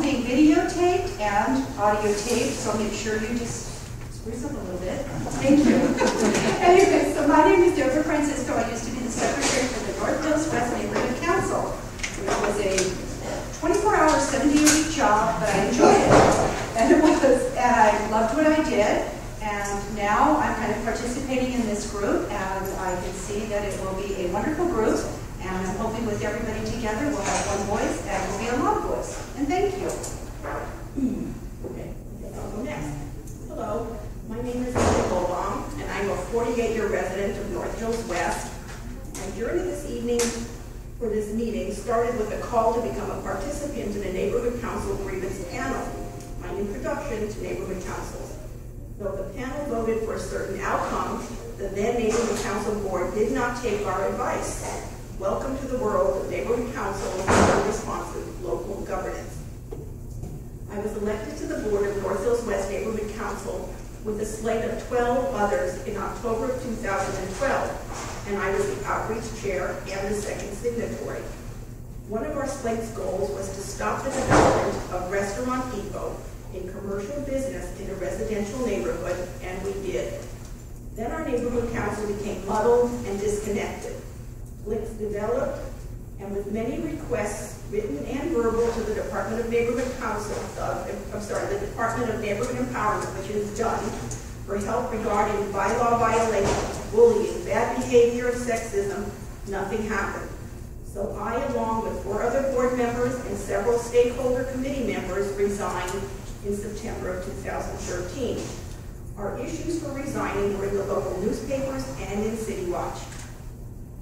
being videotaped and audio taped, so make sure you just spruce up a little bit. Thank you. Anyway, so my name is Deborah Francisco. I used to be the secretary for the North Hills West Neighborhood Council, which was a 24-hour, 70-a-week job, but I enjoyed it. And I loved what I did. And now I'm kind of participating in this group, and I can see that it will be a wonderful group. And I'm hoping with everybody together we'll have one voice and we'll be a loud voice. And thank you. Okay, I'll go next. Hello, my name is Enlighten, and I'm a 48-year resident of North Hills West. My journey this evening for this meeting started with a call to become a participant in a neighborhood council grievance panel, my introduction to neighborhood councils. Though the panel voted for a certain outcome, the then neighborhood council board did not take our advice. Welcome to the world of neighborhood councils and responsive local governance. I was elected to the board of North Hills West Neighborhood Council with a slate of 12 others in October of 2012, and I was the outreach chair and the second signatory. One of our slate's goals was to stop the development of Restaurant Depot in commercial business in a residential neighborhood, and we did. Then our neighborhood council became muddled and disconnected. Links developed, and with many requests, written and verbal, to the Department of Neighborhood Council, the Department of Neighborhood Empowerment, which is done, for help regarding bylaw violations, bullying, bad behavior, and sexism, nothing happened. So I, along with 4 other board members and several stakeholder committee members, resigned in September of 2013. Our issues for resigning were in the local newspapers and in City Watch.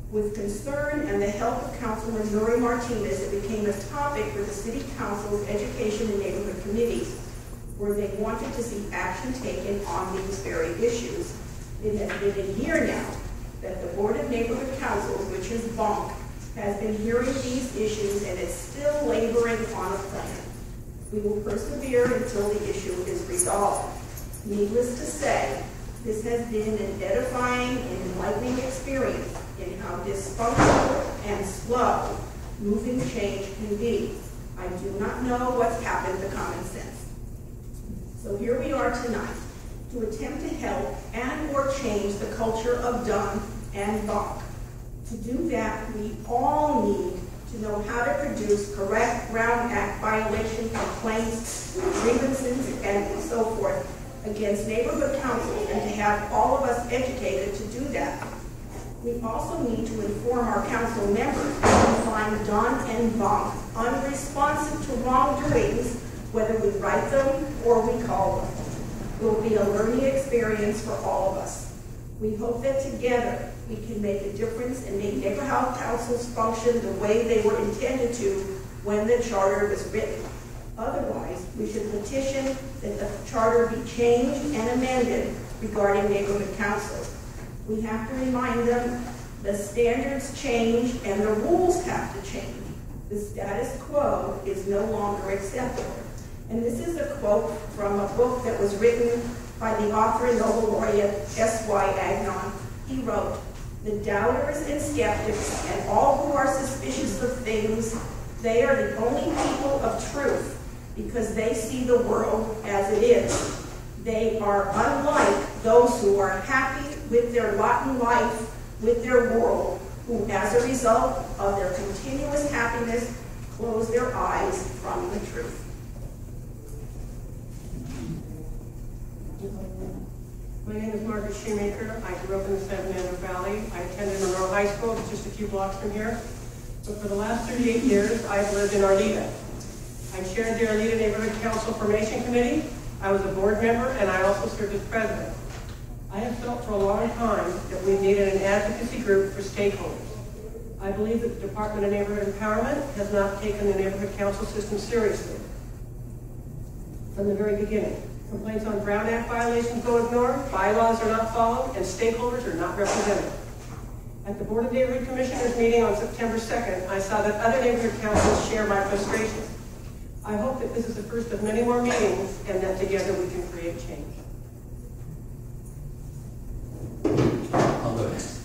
With concern and the help of Councilor Nuri Martinez, it became a topic for the City Council's Education and Neighborhood Committees, where they wanted to see action taken on these very issues. It has been a year now that the Board of Neighborhood Councils, which is BONC, has been hearing these issues and is still laboring on a plan. We will persevere until the issue is resolved. Needless to say, this has been an edifying and enlightening experience in how dysfunctional and slow moving change can be. I do not know what's happened to common sense. So here we are tonight to attempt to help and or change the culture of done and bonk. To do that, we all need to know how to produce correct Brown Act violation complaints, grievances, and so forth against neighborhood councils, and to have all of us educated to do that. We also need to inform our council members to find done and bonk unresponsive to wrongdoings, whether we write them or we call them. It will be a learning experience for all of us. We hope that together we can make a difference and make neighborhood councils function the way they were intended to when the charter was written. Otherwise, we should petition that the charter be changed and amended regarding neighborhood councils. We have to remind them the standards change and the rules have to change. The status quo is no longer acceptable. And this is a quote from a book that was written by the author and Nobel laureate S.Y. Agnon. He wrote, "The doubters and skeptics and all who are suspicious of things, they are the only people of truth because they see the world as it is. They are unlike those who are happy with their lot in life, with their world, who as a result of their continuous happiness close their eyes from the truth." My name is Margaret Shoemaker. I grew up in the San Fernando Valley. I attended Monroe High School, just a few blocks from here. But for the last 38 years, I've lived in Arleta. I chaired the Arleta Neighborhood Council Formation Committee. I was a board member, and I also served as president. I have felt for a long time that we needed an advocacy group for stakeholders. I believe that the Department of Neighborhood Empowerment has not taken the neighborhood council system seriously from the very beginning. Complaints on Brown Act violations go ignored, bylaws are not followed, and stakeholders are not represented. At the Board of Neighborhood Commissioners meeting on September 2nd, I saw that other neighborhood councils share my frustration. I hope that this is the first of many more meetings and that together we can create change. I'll go next.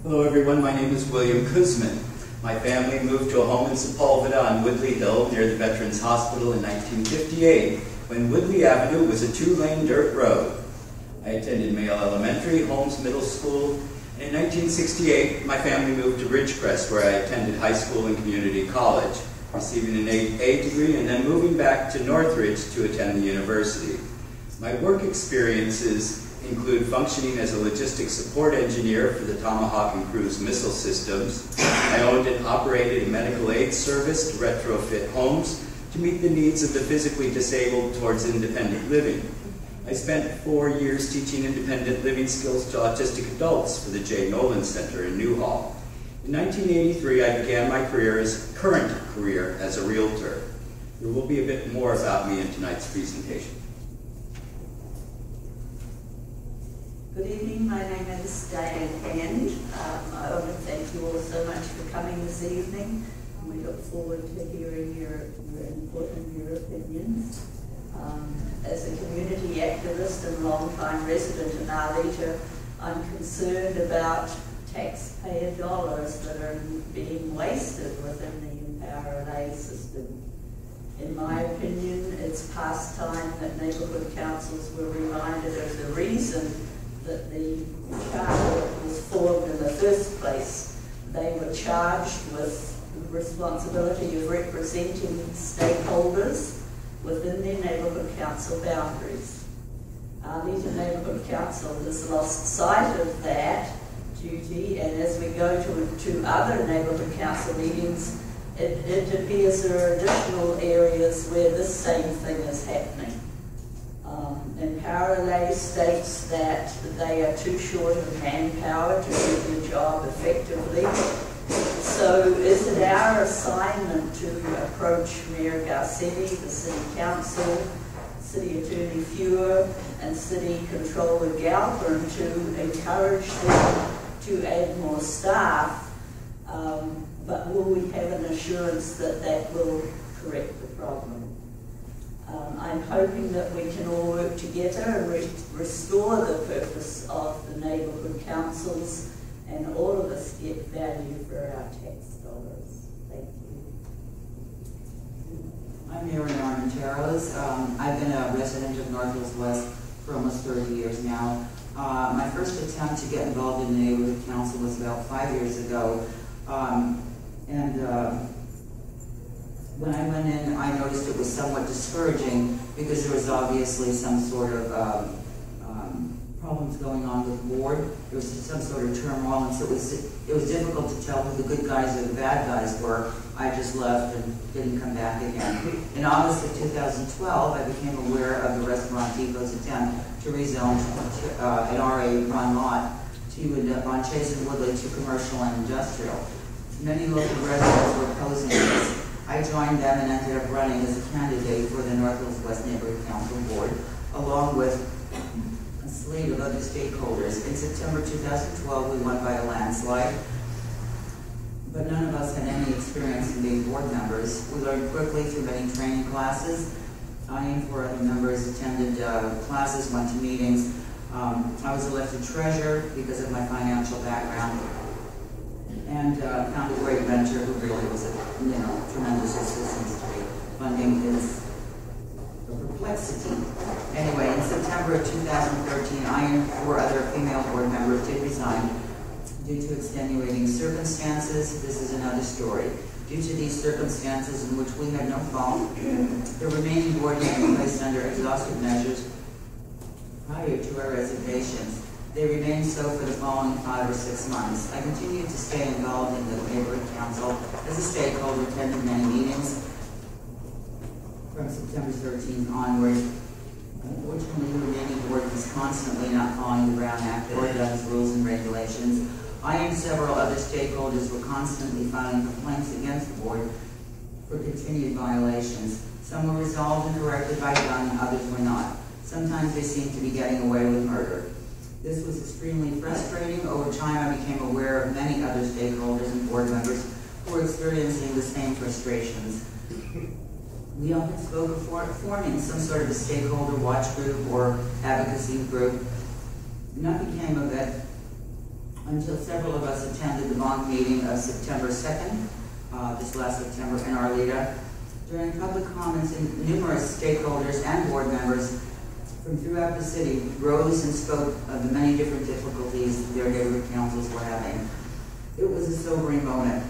Hello everyone, my name is William Kuzman. My family moved to a home in Sepulveda on Woodley Hill near the Veterans Hospital in 1958 when Woodley Avenue was a 2-lane dirt road. I attended Mayo Elementary, Holmes Middle School, and in 1968 my family moved to Ridgecrest where I attended high school and community college, receiving an A degree and then moving back to Northridge to attend the university. My work experiences include functioning as a logistics support engineer for the Tomahawk and Cruise missile systems. I owned and operated a medical aid service to retrofit homes to meet the needs of the physically disabled towards independent living. I spent 4 years teaching independent living skills to autistic adults for the J. Nolan Center in Newhall. In 1983, I began my current career as a realtor. There will be a bit more about me in tonight's presentation. Good evening, my name is Diane Hand. I want to thank you all so much for coming this evening. We look forward to hearing your input and your opinions. As a community activist and long-time resident in Arleta, I'm concerned about taxpayer dollars that are being wasted within the Empower LA system. In my opinion, it's past time that neighbourhood councils were reminded of the reason that the charter was formed in the first place. They were charged with the responsibility of representing stakeholders within their neighbourhood council boundaries. Arleta Neighbourhood Council has lost sight of that duty, and as we go to other neighbourhood council meetings, it appears there are additional areas where this same thing is happening. Empower LA states that they are too short of manpower to do their job effectively. So is it our assignment to approach Mayor Garcetti, the City Council, City Attorney Fewer, and City Controller Galpern to encourage them to add more staff, but will we have an assurance that that will correct the problem? I'm hoping that we can all work together and restore the purpose of the neighbourhood councils and all of us get value for our tax dollars. Thank you. I'm Mary Armenteros. I've been a resident of North Hills West for almost 30 years now. My first attempt to get involved in the neighborhood council was about 5 years ago. When I went in, I noticed it was somewhat discouraging because there was obviously some sort of problems going on with the board. There was some sort of turmoil, and so it was difficult to tell who the good guys or the bad guys were. I just left and didn't come back again. In August of 2012, I became aware of the Restaurant Depot's attempt to rezone an RA1 lot on Chase and Woodley to commercial and industrial. Many local residents were opposing this. I joined them and ended up running as a candidate for the North Hills West Neighborhood Council Board, along with a slate of other stakeholders. In September 2012, we won by a landslide, but none of us had any experience in being board members. We learned quickly through many training classes. I and 4 other members attended classes, went to meetings. I was elected treasurer because of my financial background, and found a great mentor who really was a tremendous assistance to me. Funding is a perplexity. Anyway, in September of 2013, I and 4 other female board members did resign due to extenuating circumstances. This is another story. Due to these circumstances in which we had no fault, the remaining board members placed under exhaustive measures prior to our resignations. They remained so for the following 5 or 6 months. I continued to stay involved in the neighborhood council as a stakeholder, attending many meetings from September 13th onward. Unfortunately, the remaining board was constantly not following the Brown Act, the Ordinance rules and regulations. I and several other stakeholders were constantly filing complaints against the board for continued violations. Some were resolved and corrected by gun, others were not. Sometimes they seemed to be getting away with murder. This was extremely frustrating. Over time, I became aware of many other stakeholders and board members who were experiencing the same frustrations. We often spoke of forming some sort of a stakeholder watch group or advocacy group. Nothing came of it. until several of us attended the bond meeting of September 2nd, this last September, in Arleta. During public comments, numerous stakeholders and board members from throughout the city rose and spoke of the many different difficulties their neighborhood councils were having. It was a sobering moment.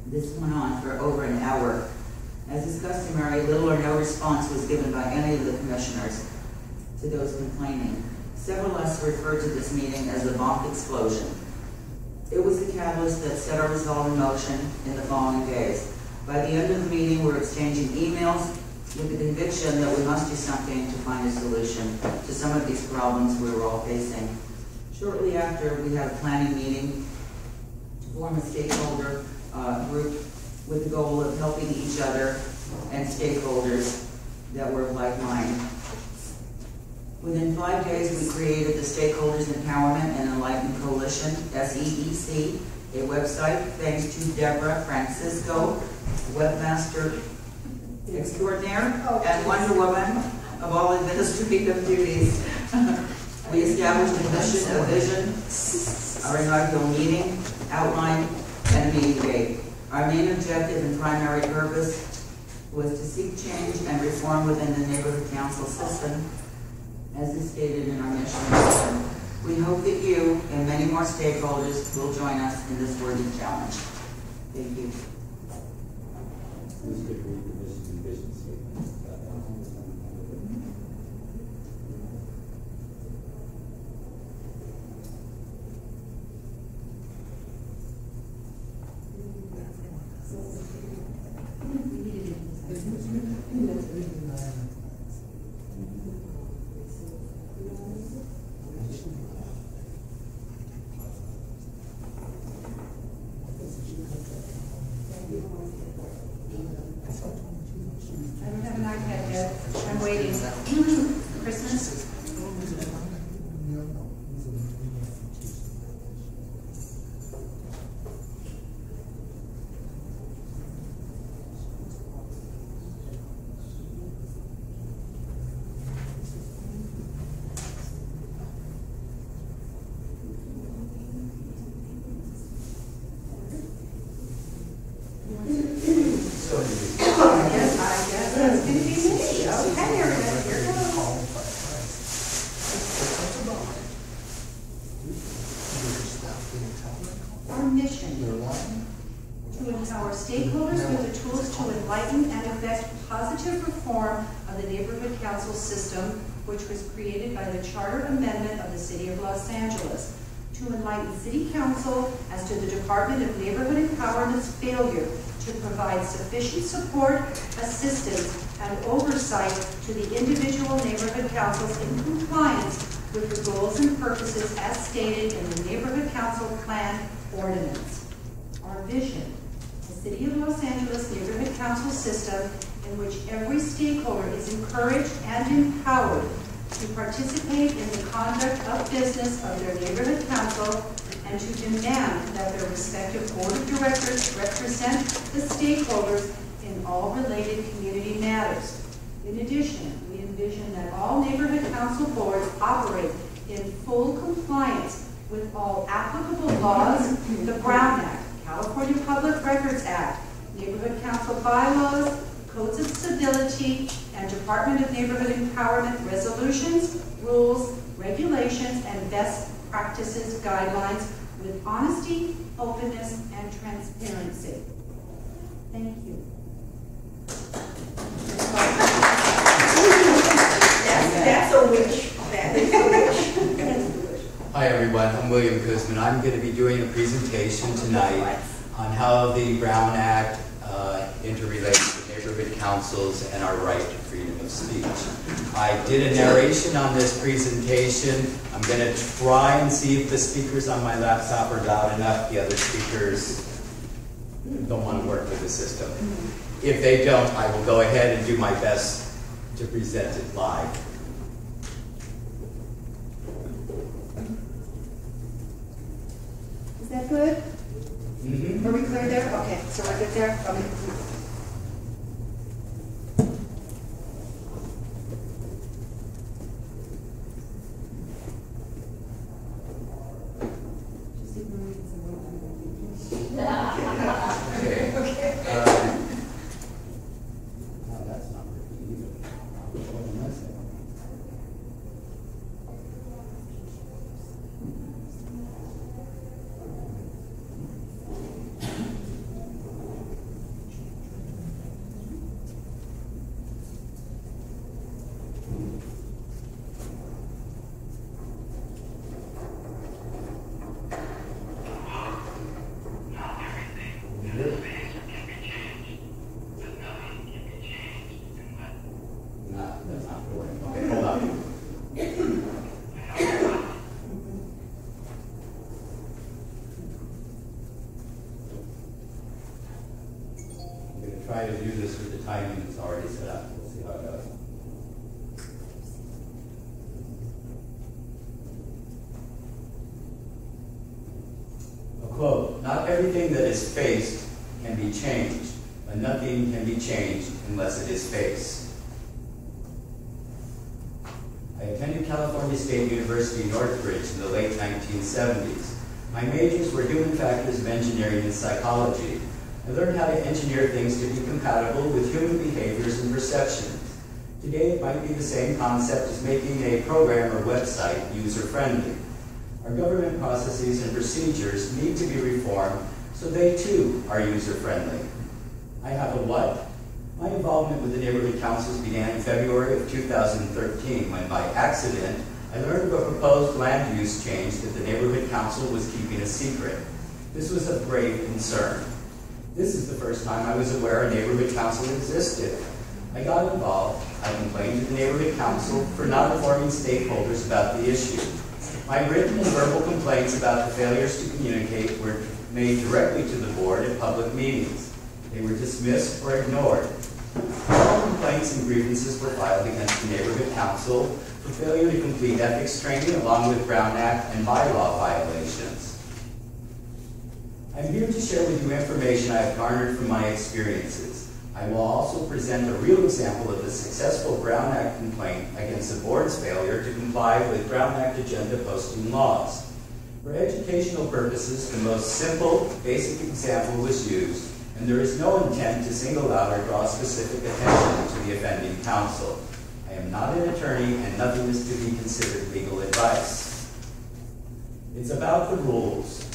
This went on for over an hour. As is customary, little or no response was given by any of the commissioners to those complaining. Several of us referred to this meeting as the Bonk explosion. It was the catalyst that set our resolve in motion in the following days. By the end of the meeting, we're exchanging emails with the conviction that we must do something to find a solution to some of these problems we were all facing. Shortly after, we had a planning meeting to form a stakeholder group with the goal of helping each other and stakeholders that were of like mind. Within 5 days, we created the Stakeholders Empowerment and Enlighten Coalition, SEEC, a website thanks to Deborah Francisco, webmaster extraordinaire and Wonder Woman of all administrative duties. We established a mission, a vision, our inaugural meeting, outline, and a meeting date. Our main objective and primary purpose was to seek change and reform within the neighborhood council system, as is stated in our mission. We hope that you and many more stakeholders will join us in this worthy challenge. Thank you. I don't have an iPad yet. I'm waiting. Christmas? I guess that's going to be me. Okay, here goes. Our mission: to empower stakeholders with the tools to enlighten and effect positive reform of the neighborhood council system, which was created by the Charter Amendment of the City of Los Angeles. To enlighten City Council as to the Department of Neighborhood Empowerment's failure to provide sufficient support, assistance, and oversight to the individual neighborhood councils in compliance with the goals and purposes as stated in the Neighborhood Council Plan Ordinance. Our vision: a City of Los Angeles neighborhood council system in which every stakeholder is encouraged and empowered to participate in the conduct of business of their neighborhood council and to demand that their respective board of directors represent the stakeholders in all related community matters. In addition, we envision that all neighborhood council boards operate in full compliance with all applicable laws, the Brown Act, California Public Records Act, neighborhood council bylaws, codes of civility, and Department of Neighborhood Empowerment resolutions, rules, regulations, and best practices guidelines with honesty, openness, and transparency. Thank you. That's a wish. That is a wish. That's a wish. Hi everyone, I'm William Kuzman. I'm going to be doing a presentation tonight on how the Brown Act interrelates with neighborhood councils and our right to freedom of speech. I did a narration on this presentation. I'm going to try and see if the speakers on my laptop are loud enough. The other speakers don't want to work with the system. If they don't, I will go ahead and do my best to present it live. Is that good? Are we clear there? Okay, so we're good there? Okay. try to do this with the timing that's already set up. We'll see how it goes. A quote, "Not everything that is faced can be changed, but nothing can be changed unless it is faced." I attended California State University, Northridge in the late 1970s. My majors were human factors of engineering and psychology. I learned how to engineer things to be compatible with human behaviors and perceptions. Today, it might be the same concept as making a program or website user-friendly. Our government processes and procedures need to be reformed so they too are user-friendly. I have a what? My involvement with the neighborhood councils began in February of 2013 when, by accident, I learned of a proposed land use change that the neighborhood council was keeping a secret. This was of grave concern. This is the first time I was aware a neighborhood council existed. I got involved. I complained to the neighborhood council for not informing stakeholders about the issue. My written and verbal complaints about the failures to communicate were made directly to the board at public meetings. They were dismissed or ignored. All complaints and grievances were filed against the neighborhood council for failure to complete ethics training along with Brown Act and bylaw violations. I'm here to share with you information I have garnered from my experiences. I will also present a real example of the successful Brown Act complaint against the board's failure to comply with Brown Act agenda posting laws. For educational purposes, the most simple, basic example was used, and there is no intent to single out or draw specific attention to the offending counsel. I am not an attorney, and nothing is to be considered legal advice. It's about the rules.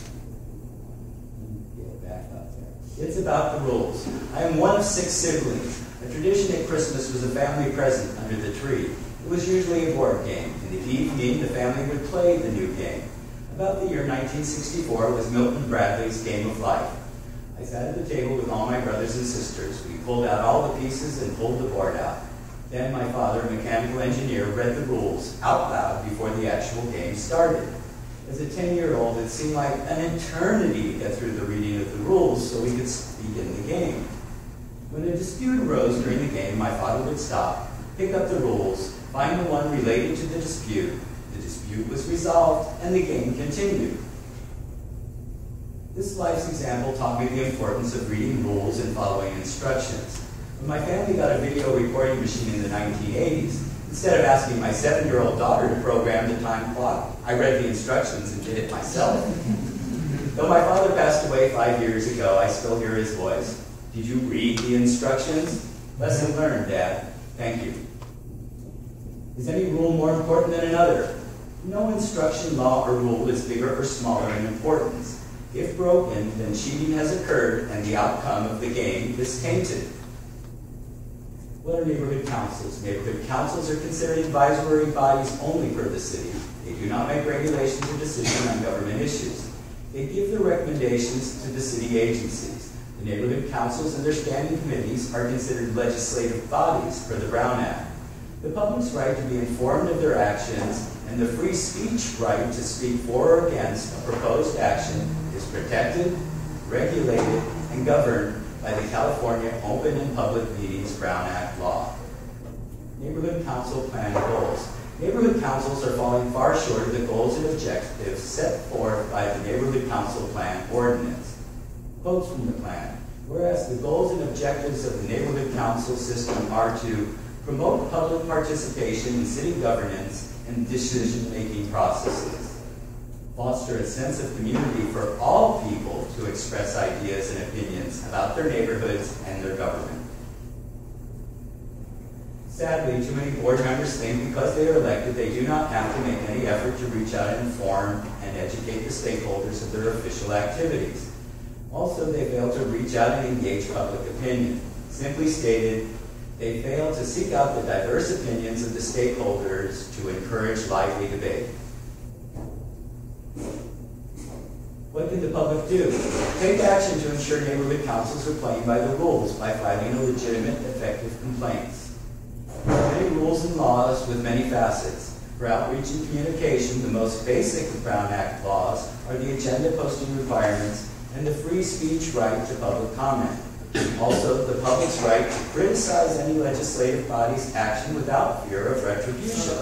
Get back up there. It's about the rules. I am one of 6 siblings. A tradition at Christmas was a family present under the tree. It was usually a board game. In the evening, the family would play the new game. About the year 1964 was Milton Bradley's Game of Life. I sat at the table with all my brothers and sisters. We pulled out all the pieces and pulled the board out. Then my father, a mechanical engineer, read the rules out loud before the actual game started. As a 10-year-old, it seemed like an eternity to get through the reading of the rules so we could begin the game. When a dispute arose during the game, my father would stop, pick up the rules, find the one related to the dispute was resolved, and the game continued. This life's example taught me the importance of reading rules and following instructions. When my family got a video recording machine in the 1980s, instead of asking my 7-year-old daughter to program the time clock, I read the instructions and did it myself. Though my father passed away 5 years ago, I still hear his voice. Did you read the instructions? Lesson learned, Dad. Thank you. Is any rule more important than another? No instruction, law, or rule is bigger or smaller in importance. If broken, then cheating has occurred and the outcome of the game is tainted. What are neighborhood councils? Neighborhood councils are considered advisory bodies only for the city. They do not make regulations or decisions on government issues. They give their recommendations to the city agencies. The neighborhood councils and their standing committees are considered legislative bodies for the Brown Act. The public's right to be informed of their actions and the free speech right to speak for or against a proposed action is protected, regulated, and governed by the California Open and Public Meetings Brown Act law. Neighborhood council plan goals. Neighborhood councils are falling far short of the goals and objectives set forth by the Neighborhood Council Plan Ordinance. Quotes from the plan. Whereas the goals and objectives of the neighborhood council system are to promote public participation in city governance and decision-making processes, foster a sense of community for all people to express ideas and opinions about their neighborhoods and their government. Sadly, too many board members think because they are elected, they do not have to make any effort to reach out and inform and educate the stakeholders of their official activities. Also, they fail to reach out and engage public opinion. Simply stated, they fail to seek out the diverse opinions of the stakeholders to encourage lively debate. What can the public do? Take action to ensure neighborhood councils are playing by the rules by filing a legitimate, effective complaints. There are many rules and laws with many facets. For outreach and communication, the most basic of Brown Act laws are the agenda posting requirements and the free speech right to public comment. Also, the public's right to criticize any legislative body's action without fear of retribution.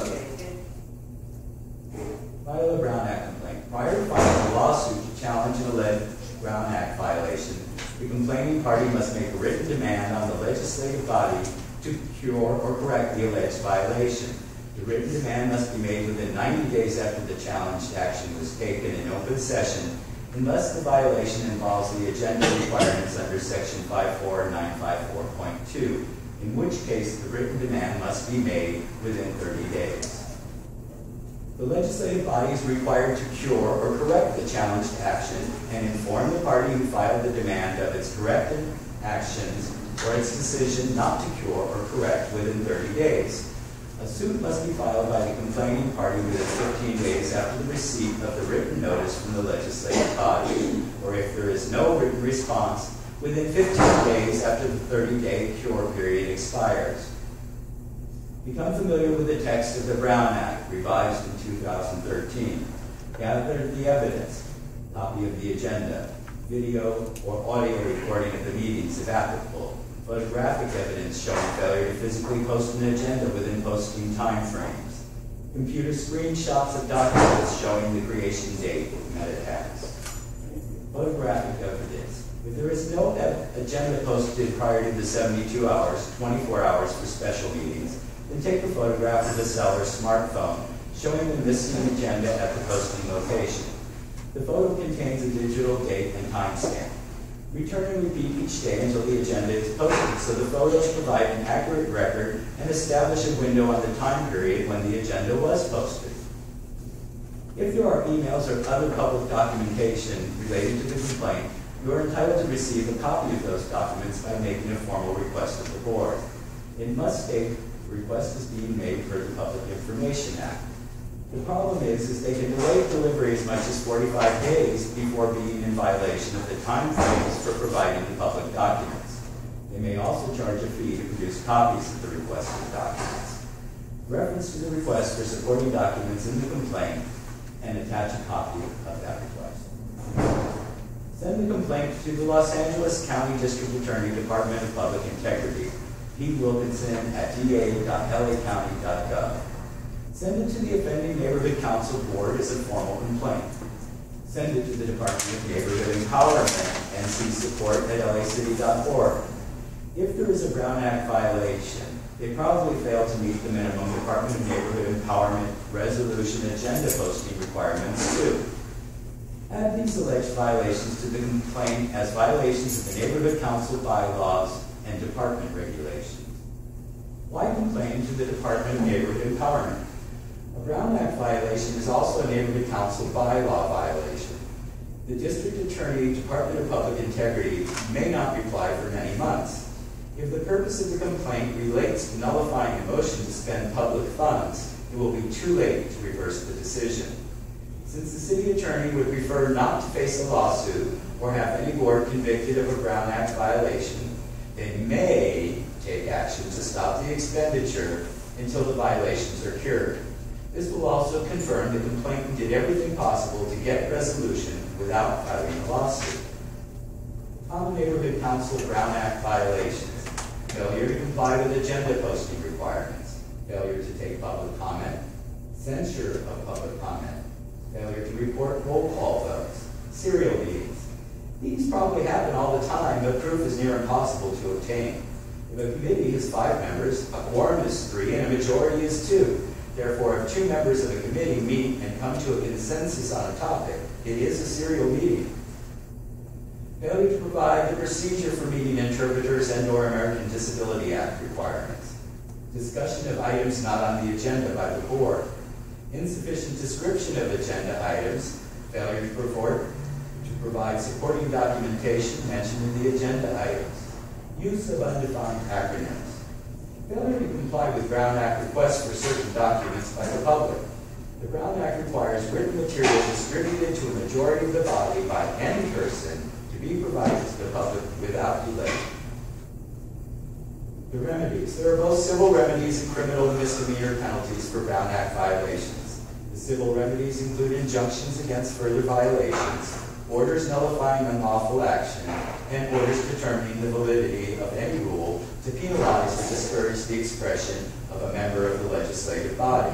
File a Brown Act complaint. Prior to filing a lawsuit to challenge an alleged Brown Act violation, the complaining party must make a written demand on the legislative body to cure or correct the alleged violation. The written demand must be made within 90 days after the challenged action was taken in open session, unless the violation involves the agenda requirements under Section 54954.2, in which case the written demand must be made within 30 days. The legislative body is required to cure or correct the challenged action and inform the party who filed the demand of its corrected actions or its decision not to cure or correct within 30 days. A suit must be filed by the complaining party within 15 days after the receipt of the written notice from the legislative body, or if there is no written response, within 15 days after the 30-day cure period expires. Become familiar with the text of the Brown Act, revised in 2013. Gather the evidence, copy of the agenda, video or audio recording of the meetings if applicable, photographic evidence showing failure to physically post an agenda within posting timeframes, computer screenshots of documents showing the creation date with meta tags, photographic evidence. If there is no agenda posted prior to the 72 hours, 24 hours for special meetings, then take a photograph of the seller's smartphone showing the missing agenda at the posting location. The photo contains a digital date and timestamp. Return and repeat each day until the agenda is posted, so the photos provide an accurate record and establish a window on the time period when the agenda was posted. If there are emails or other public documentation related to the complaint, you are entitled to receive a copy of those documents by making a formal request of the board. It must state the request is being made per the Public Information Act. The problem is they can delay delivery as much as 45 days before being in violation of the time frames for providing the public documents. They may also charge a fee to produce copies of the requested documents. Reference to the request for supporting documents in the complaint and attach a copy of that request. Send the complaint to the Los Angeles County District Attorney, Department of Public Integrity, Pete Wilkinson at da.lacounty.gov. Send it to the Offending Neighborhood Council Board as a formal complaint. Send it to the Department of Neighborhood Empowerment, ncsupport@lacity.org. If there is a Brown Act violation, they probably failed to meet the minimum Department of Neighborhood Empowerment resolution agenda posting requirements too. Add these alleged violations to the complaint as violations of the Neighborhood Council bylaws and department regulations. Why complain to the Department of Neighborhood Empowerment? A Brown Act violation is also a Neighborhood Council bylaw violation. The District Attorney, Department of Public Integrity, may not reply for many months. If the purpose of the complaint relates to nullifying a motion to spend public funds, it will be too late to reverse the decision. Since the City Attorney would prefer not to face a lawsuit or have any board convicted of a Brown Act violation, they may take action to stop the expenditure until the violations are cured. This will also confirm the complainant did everything possible to get resolution without filing a lawsuit. Common Neighborhood Council Brown Act violations: failure to comply with agenda posting requirements, failure to take public comment, censure of public comment, failure to report roll call votes, serial meetings. These probably happen all the time, but proof is near impossible to obtain. If a committee has 5 members, a quorum is 3, and a majority is 2. Therefore, if 2 members of a committee meet and come to a consensus on a topic, it is a serial meeting. Failure to provide the procedure for meeting interpreters and/or American Disability Act requirements. Discussion of items not on the agenda by the board. Insufficient description of agenda items. Failure to provide supporting documentation mentioned in the agenda items. Use of undefined acronyms. Failure to comply with Brown Act requests for certain documents by the public. The Brown Act requires written material distributed to a majority of the body by any person to be provided to the public without delay. The remedies. There are both civil remedies and criminal and misdemeanor penalties for Brown Act violations. The civil remedies include injunctions against further violations, orders nullifying unlawful action, and orders determining the validity of any rule to penalize or discourage the expression of a member of the legislative body.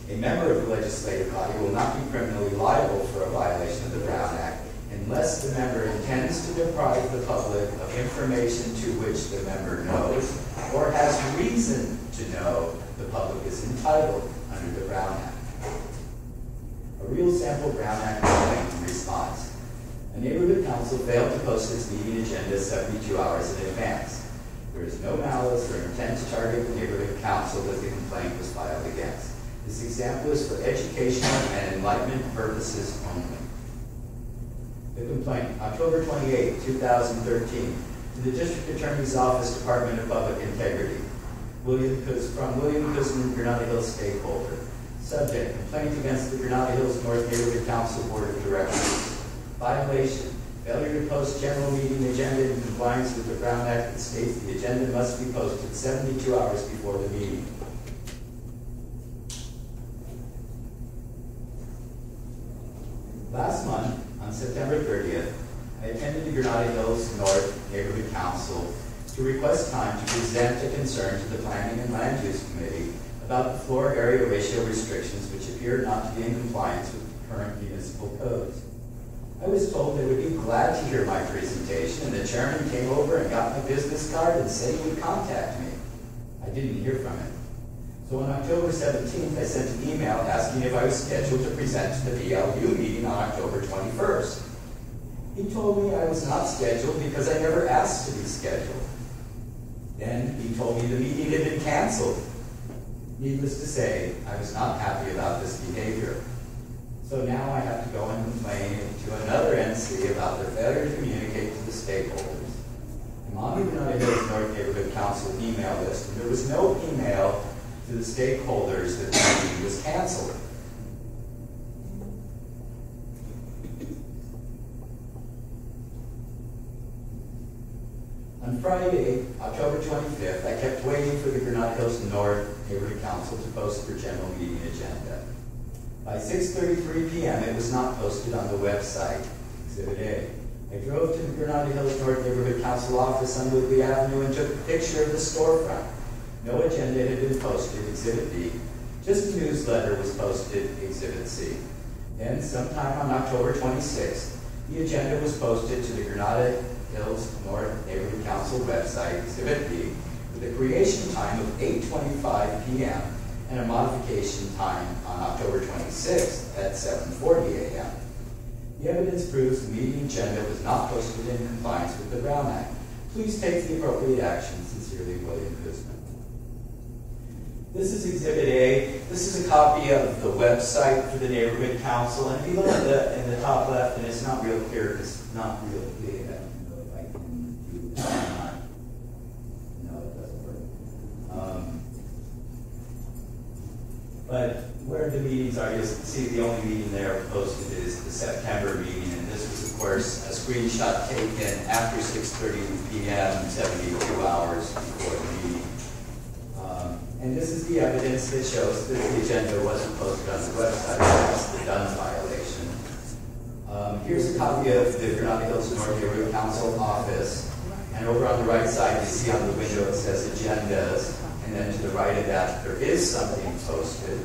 A member of the legislative body will not be criminally liable for a violation of the Brown Act unless the member intends to deprive the public of information to which the member knows or has reason to know the public is entitled under the Brown Act. A real sample Brown Act complaint in response. A neighborhood council failed to post its meeting agenda 72 hours in advance. There is no malice or intent to target the neighborhood council that the complaint was filed against. This example is for educational and enlightenment purposes only. The complaint, October 28, 2013, to the District Attorney's Office, Department of Public Integrity. From William Kuzman, Granada Hills stakeholder. Subject, complaint against the Granada Hills North Neighborhood Council Board of Directors. Violation, failure to post general meeting agenda in compliance with the Brown Act that states the agenda must be posted 72 hours before the meeting. Last month, on September 30th, I attended the Granada Hills North Neighborhood Council to request time to present a concern to the Planning and Land Use Committee about the floor area ratio restrictions which appear not to be in compliance with the current municipal codes. I was told they would be glad to hear my presentation, and the chairman came over and got my business card and said he would contact me. I didn't hear from him. So on October 17th, I sent an email asking if I was scheduled to present to the BLU meeting on October 21st. He told me I was not scheduled because I never asked to be scheduled. Then he told me the meeting had been canceled. Needless to say, I was not happy about this behavior. So now I have to go and complain to another NC about their failure to communicate to the stakeholders. I'm on the Granada Hills North Neighborhood Council email list, and there was no email to the stakeholders that the meeting was canceled. On Friday, October 25th, I kept waiting for the Granada Hills North Neighborhood Council to post their general meeting agenda. By 6:33 p.m., it was not posted on the website, Exhibit A. I drove to the Granada Hills North Neighborhood Council office on Woodley Avenue and took a picture of the storefront. No agenda had been posted, Exhibit B. Just a newsletter was posted, Exhibit C. Then, sometime on October 26th, the agenda was posted to the Granada Hills North Neighborhood Council website, Exhibit B, with a creation time of 8:25 p.m. and a modification time on October 26th at 7:40 a.m. The evidence proves the meeting agenda was not posted in compliance with the Brown Act. Please take the appropriate action. Sincerely, William Kuzman. This is Exhibit A. This is a copy of the website for the Neighborhood Council. And if you look at in the top left, and it's not real clear, it's not real clear. I don't know if I can do that or not. No, it doesn't work. But where the meetings are, you'll see the only meeting there posted is the September meeting. And this was, of course, a screenshot taken after 6:30 p.m., 72 hours before the meeting. And this is the evidence that shows that the agenda wasn't posted on the website. That's the done violation. Here's a copy of the Granada Hills North Neighborhood Council office. And over on the right side, you see on the window it says agendas. And then to the right of that, there is something posted.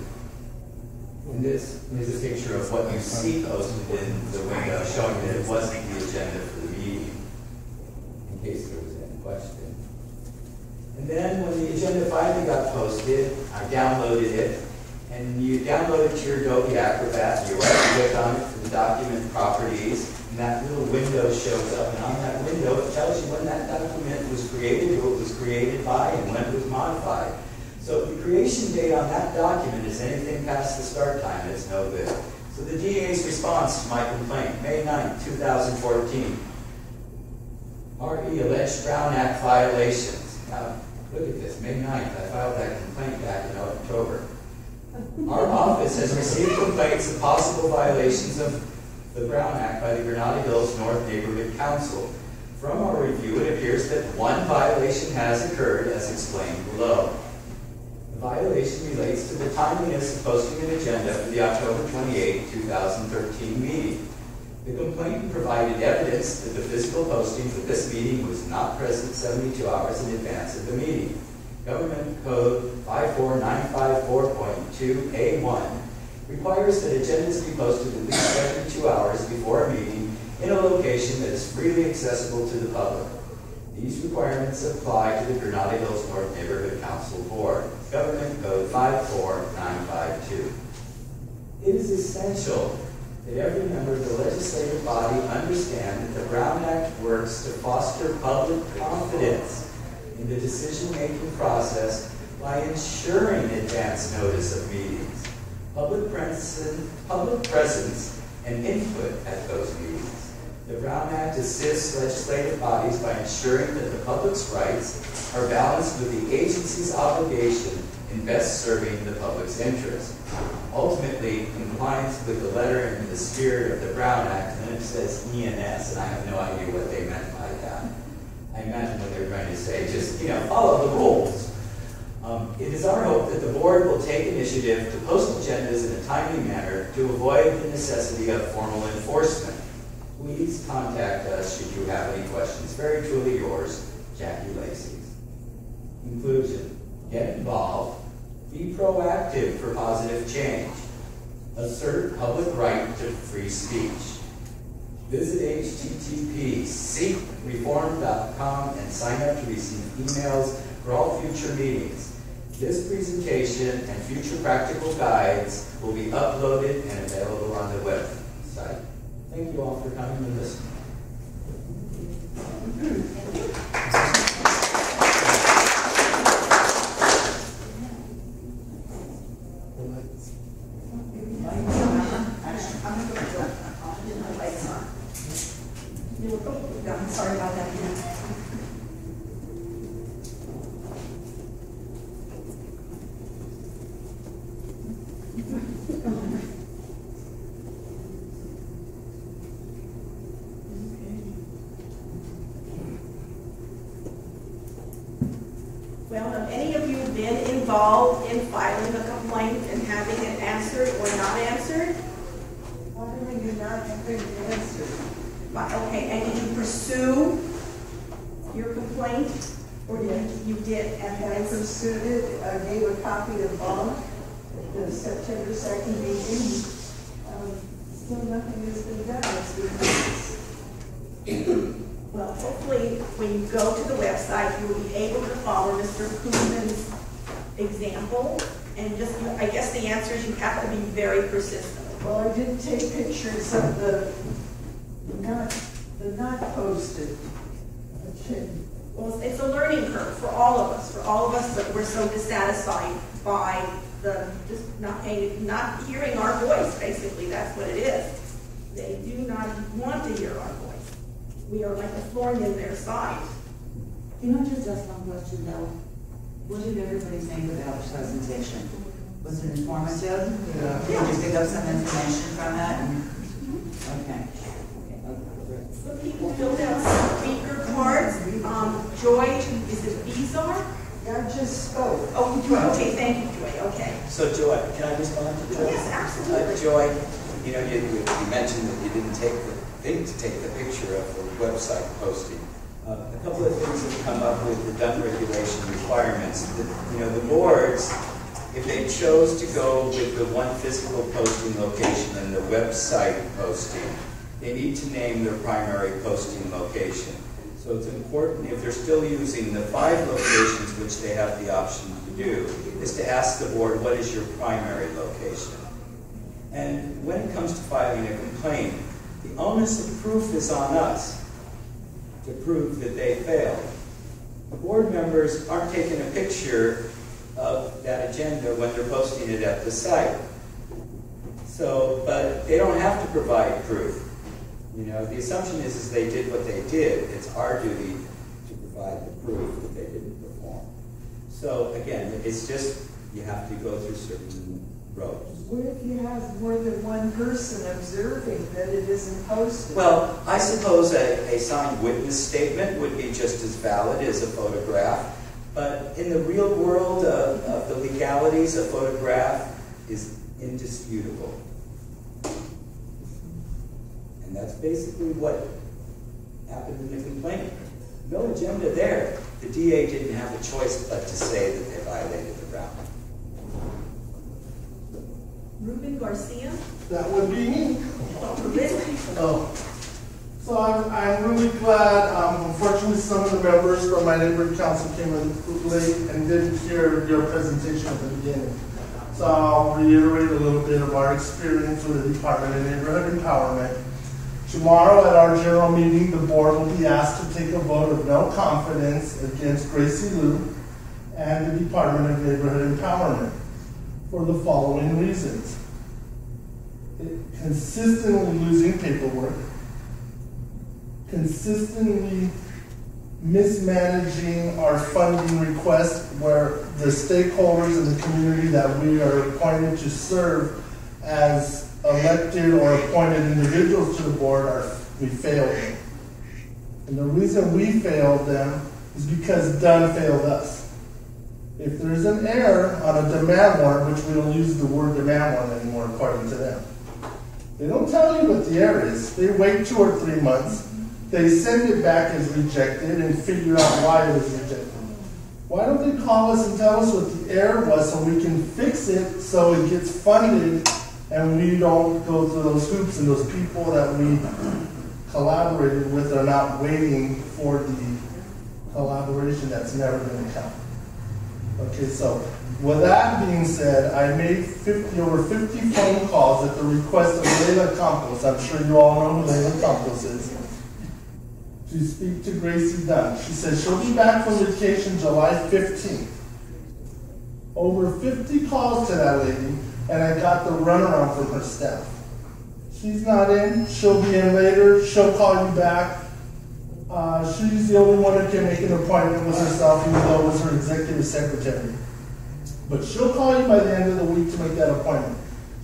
And this is a picture of what you see posted in the window, showing that it wasn't the agenda for the meeting, in case there was any question. And then when the agenda finally got posted, I downloaded it. And you download it to your Adobe Acrobat. You right-click on it for the document properties. And that little window shows up. And on that window, it tells you when that document was created, who it was created by, and when it was modified. So if the creation date on that document is anything past the start time, it's no good. So the DA's response to my complaint, May 9, 2014. RE alleged Brown Act violations. Now, look at this, May 9th, I filed that complaint back in October. Our office has received complaints of possible violations of the Brown Act by the Granada Hills North Neighborhood Council. From our review, it appears that one violation has occurred, as explained below. The violation relates to the timeliness of posting an agenda for the October 28, 2013 meeting. The complainant provided evidence that the physical posting for this meeting was not present 72 hours in advance of the meeting. Government Code 54954.2A1 requires that agendas be posted at least 72 hours before a meeting in a location that is freely accessible to the public. These requirements apply to the Granada Hills North Neighborhood Council Board, Government Code 54952. It is essential that every member of the legislative body understand that the Brown Act works to foster public confidence in the decision-making process by ensuring advance notice of meetings, public presence, and input at those meetings. The Brown Act assists legislative bodies by ensuring that the public's rights are balanced with the agency's obligation in best serving the public's interest. Ultimately, in compliance with the letter and the spirit of the Brown Act, and it says ENS, and I have no idea what they meant by that. I imagine what they're trying to say, just, follow the rules. It is our hope that the board will take initiative to post agendas in a timely manner to avoid the necessity of formal enforcement. Please contact us should you have any questions. Very truly yours, Jackie Lacey. Conclusion: get involved, be proactive for positive change, assert public right to free speech. Visit http://seekreform.com and sign up to receive emails for all future meetings. This presentation and future practical guides will be uploaded and available on the website. Thank you all for coming and listening. I'm sorry about that. Well, have any of you been involved in filing a complaint and having it answered or not answered? Why do you not have an answer? Okay, and did you pursue your complaint? Or did you did? I pursued it. I gave a copy of Bob at the September 2nd meeting. Still nothing has been done. Well, hopefully, when you go to the website, you will be able to follow Mr. Koopman's example. And just, I guess the answer is you have to be very persistent. Well, I did take pictures of the not posted. Well, it's a learning curve for all of us that we're so dissatisfied by the just not hearing our voice. Basically, that's what it is. They do not want to hear our voice. We are like a thorn in their side. Can I just ask one question though? What did everybody think about the presentation? Was it informative? Yeah. Did you pick up some information from that? Okay. Some people filled out speaker cards. Joy, is it Bizarre? I just spoke. Oh, Joy. Okay, thank you, Joy. Okay. So, Joy, can I respond to Joy? Yes, absolutely. Joy, you mentioned that you didn't think to take the picture of the website posting. A couple of things have come up with the DUN regulation requirements. The boards, if they chose to go with the one physical posting location and the website posting, they need to name their primary posting location. So it's important, if they're still using the 5 locations, which they have the option to do, is to ask the board, what is your primary location? And when it comes to filing a complaint, the onus of proof is on us to prove that they failed. The board members aren't taking a picture of that agenda when they're posting it at the site. So, but they don't have to provide proof. The assumption is they did what they did. It's our duty to provide the proof that they didn't perform. So again, it's just, you have to go through certain roads. What if you have more than one person observing that it isn't posted? Well, I suppose a signed witness statement would be just as valid as a photograph. But in the real world of the legalities, a photograph is indisputable. And And that's basically what happened in the complaint. No agenda there. The DA didn't have a choice but to say that they violated the ground. Ruben Garcia. That would be me. Ruben. Oh. So I'm really glad. Unfortunately, some of the members from my neighborhood council came in late and didn't hear your presentation at the beginning. So I'll reiterate a little bit of our experience with the Department of Neighborhood Empowerment. Tomorrow at our general meeting, the board will be asked to take a vote of no confidence against Gracie Liu and the Department of Neighborhood Empowerment for the following reasons. Consistently losing paperwork, consistently mismanaging our funding requests where the stakeholders in the community that we are appointed to serve as elected or appointed individuals to the board, we failed them. And the reason we failed them is because Dunn failed us. If there's an error on a demand warrant, which we don't use the word demand warrant anymore according to them, they don't tell you what the error is. They wait 2 or 3 months. They send it back as rejected and figure out why it was rejected. Why don't they call us and tell us what the error was so we can fix it so it gets funded and we don't go through those hoops and those people that we collaborated with are not waiting for the collaboration that's never going to come. Okay, so with that being said, I made over 50 phone calls at the request of Leila Campos. I'm sure you all know who Leila Campos is. To speak to Gracie Dunn. She says she'll be back from vacation July 15th. Over 50 calls to that lady, and I got the runaround from her staff. She's not in, she'll be in later, she'll call you back. She's the only one who can make an appointment with herself, even though it was her executive secretary. But she'll call you by the end of the week to make that appointment.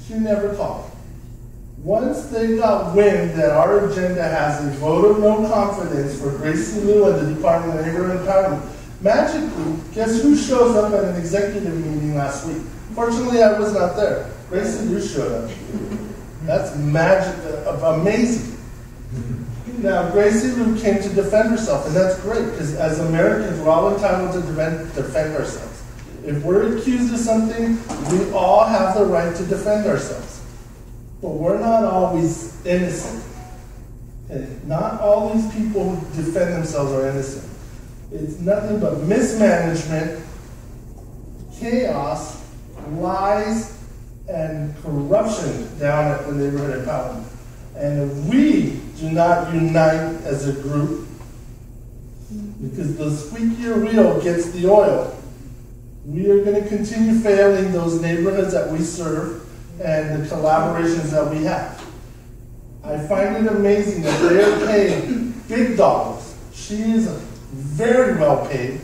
She never called. Once they got wind that our agenda has a vote of no confidence for Gracie Liu and the Department of Neighborhood Empowerment, magically, guess who shows up at an executive meeting last week? Fortunately, I was not there. Gracie Liu showed up. That's magic, amazing. Now, Gracie Liu came to defend herself, and that's great, because as Americans, we're all entitled to defend ourselves. If we're accused of something, we all have the right to defend ourselves. But we're not always innocent. Okay? Not all these people who defend themselves are innocent. It's nothing but mismanagement, chaos, lies, and corruption down at the Neighborhood Empowerment. And if we do not unite as a group, because the squeakier wheel gets the oil, we are going to continue failing those neighborhoods that we serve and the collaborations that we have. I find it amazing that they are paid big dollars. She is very well paid,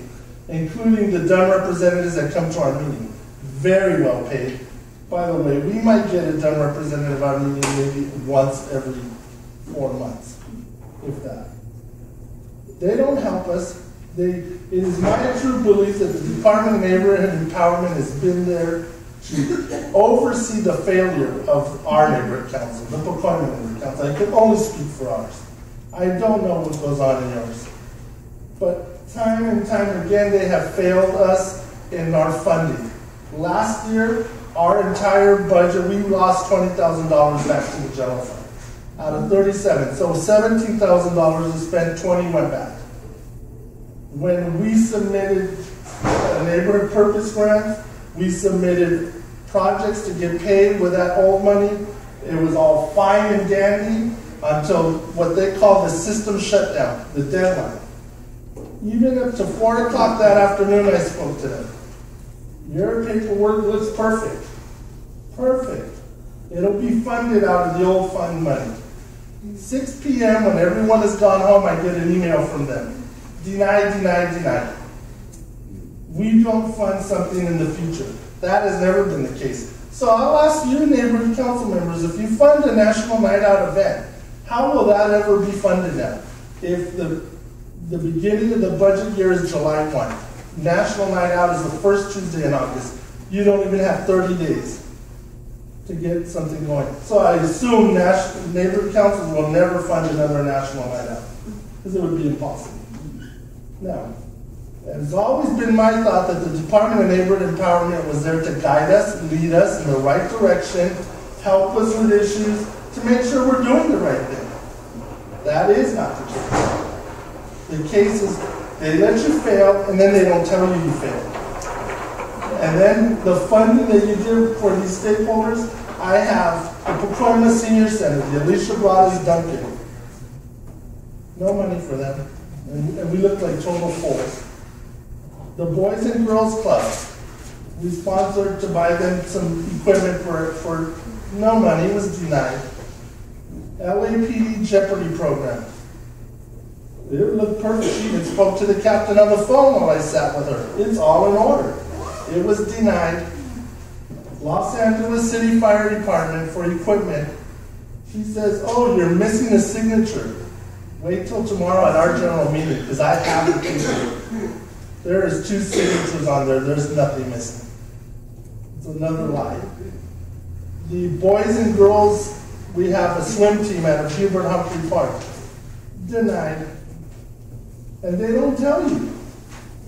including the Dunn representatives that come to our meeting. Very well paid. By the way, we might get a Dunn representative at our meeting maybe once every 4 months, if that. They don't help us. It is my true belief that the Department of Neighborhood Empowerment has been there to oversee the failure of our neighborhood council, the Pacoima neighborhood council. I can only speak for ours. I don't know what goes on in yours. But time and time again, they have failed us in our funding. Last year, our entire budget, we lost $20,000 back to the general fund out of 37. So $17,000 was spent, 20 went back. When we submitted a neighborhood purpose grant, we submitted projects to get paid with that old money. It was all fine and dandy until what they call the system shutdown, the deadline. Even up to 4 o'clock that afternoon, I spoke to them. Your paperwork looks perfect. Perfect. It'll be funded out of the old fund money. 6 p.m. when everyone has gone home, I get an email from them. Denied, denied, denied. We don't fund something in the future. That has never been the case. So I'll ask you, neighborhood council members, if you fund a National Night Out event, how will that ever be funded now? If the beginning of the budget year is July 1, National Night Out is the first Tuesday in August, you don't even have 30 days. to get something going. So I assume neighborhood councils will never fund another national night out, because it would be impossible. No. It's always been my thought that the Department of Neighborhood Empowerment was there to guide us, lead us in the right direction, help us with issues, to make sure we're doing the right thing. That is not the case. The case is they let you fail, and then they don't tell you you failed. And then the funding that you give for these stakeholders, I have the Pacoima Senior Center, the Alicia Broadley's Duncan. No money for them. And we look like total fools. The Boys and Girls Club, we sponsored to buy them some equipment for no money, it was denied. LAPD Jeopardy program. It looked perfect. She even spoke to the captain on the phone while I sat with her. It's all in order. It was denied. Los Angeles City Fire Department for equipment. She says, oh, you're missing a signature. Wait till tomorrow at our general meeting, because I have the paper. There is 2 signatures on there. There's nothing missing. It's another lie. The Boys and Girls, we have a swim team at Hubert Humphrey Park. Denied. And they don't tell you.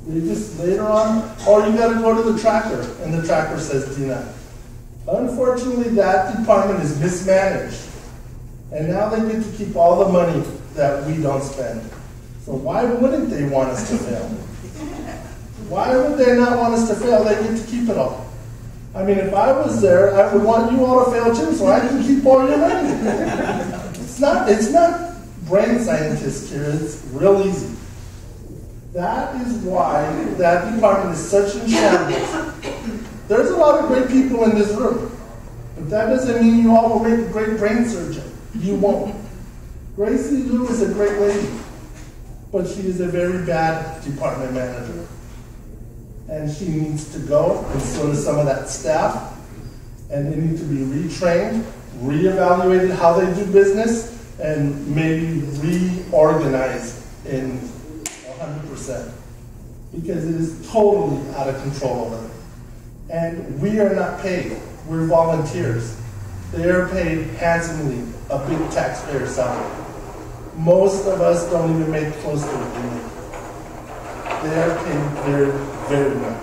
They just later on, or you got to go to the tracker, and the tracker says denied. Unfortunately, that department is mismanaged. And now they get to keep all the money that we don't spend. So why wouldn't they want us to fail? Why would they not want us to fail? They get to keep it all. I mean, if I was there, I would want you all to fail too, so I can keep all your money. It's not brain scientists here. It's real easy. That is why that department is such in shambles. There's a lot of great people in this room, but that doesn't mean you all will make a great brain surgeon. You won't. Gracie Lou is a great lady, but she is a very bad department manager. And she needs to go, and so does some of that staff, and they need to be retrained, reevaluated how they do business, and maybe reorganized in 100%. Because it is totally out of control over them. And we are not paid. We're volunteers. They are paid handsomely, a big taxpayer salary. Most of us don't even make close to what they make. They are paid very, very well.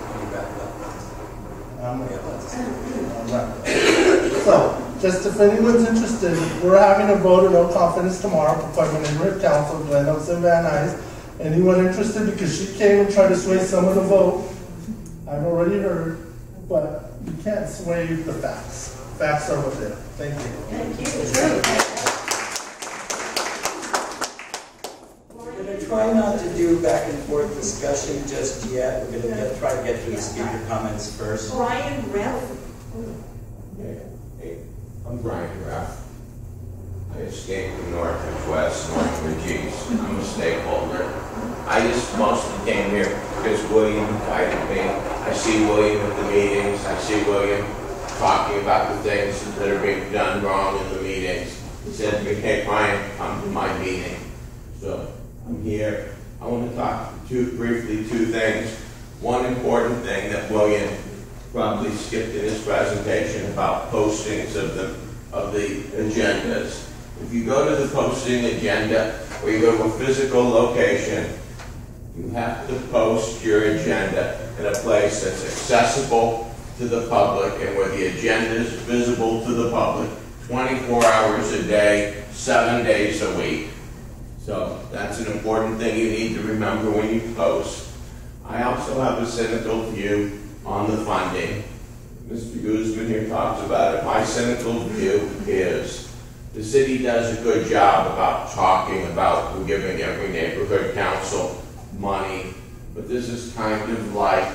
So, just if anyone's interested, we're having a vote of no confidence tomorrow for Pacoima Neighborhood Council, Glen Oaks and Van Nuys. Anyone interested? Because she came and tried to sway some of the vote. I've already heard, but you can't sway the facts. Facts are what they are. Thank you. Thank you. We're going to try not to do back and forth discussion just yet. We're going to try to get to the speaker comments first. Brian Ralph. Hey, I'm Brian Graff. I escaped from North and West, North and East. I'm a stakeholder. I just mostly came here because William invited me. I see William at the meetings. I see William talking about the things that are being done wrong in the meetings. He said to me, hey Brian, come to my meeting. So I'm here. I want to talk briefly two things. One important thing that William probably skipped in his presentation about postings of the agendas. If you go to the posting agenda or you go to a physical location, you have to post your agenda in a place that's accessible to the public and where the agenda is visible to the public 24 hours a day, 7 days a week. So that's an important thing you need to remember when you post. I also have a cynical view on the funding. Mr. Guzman here talks about it. My cynical view is the city does a good job about talking about giving every neighborhood council money, but this is kind of like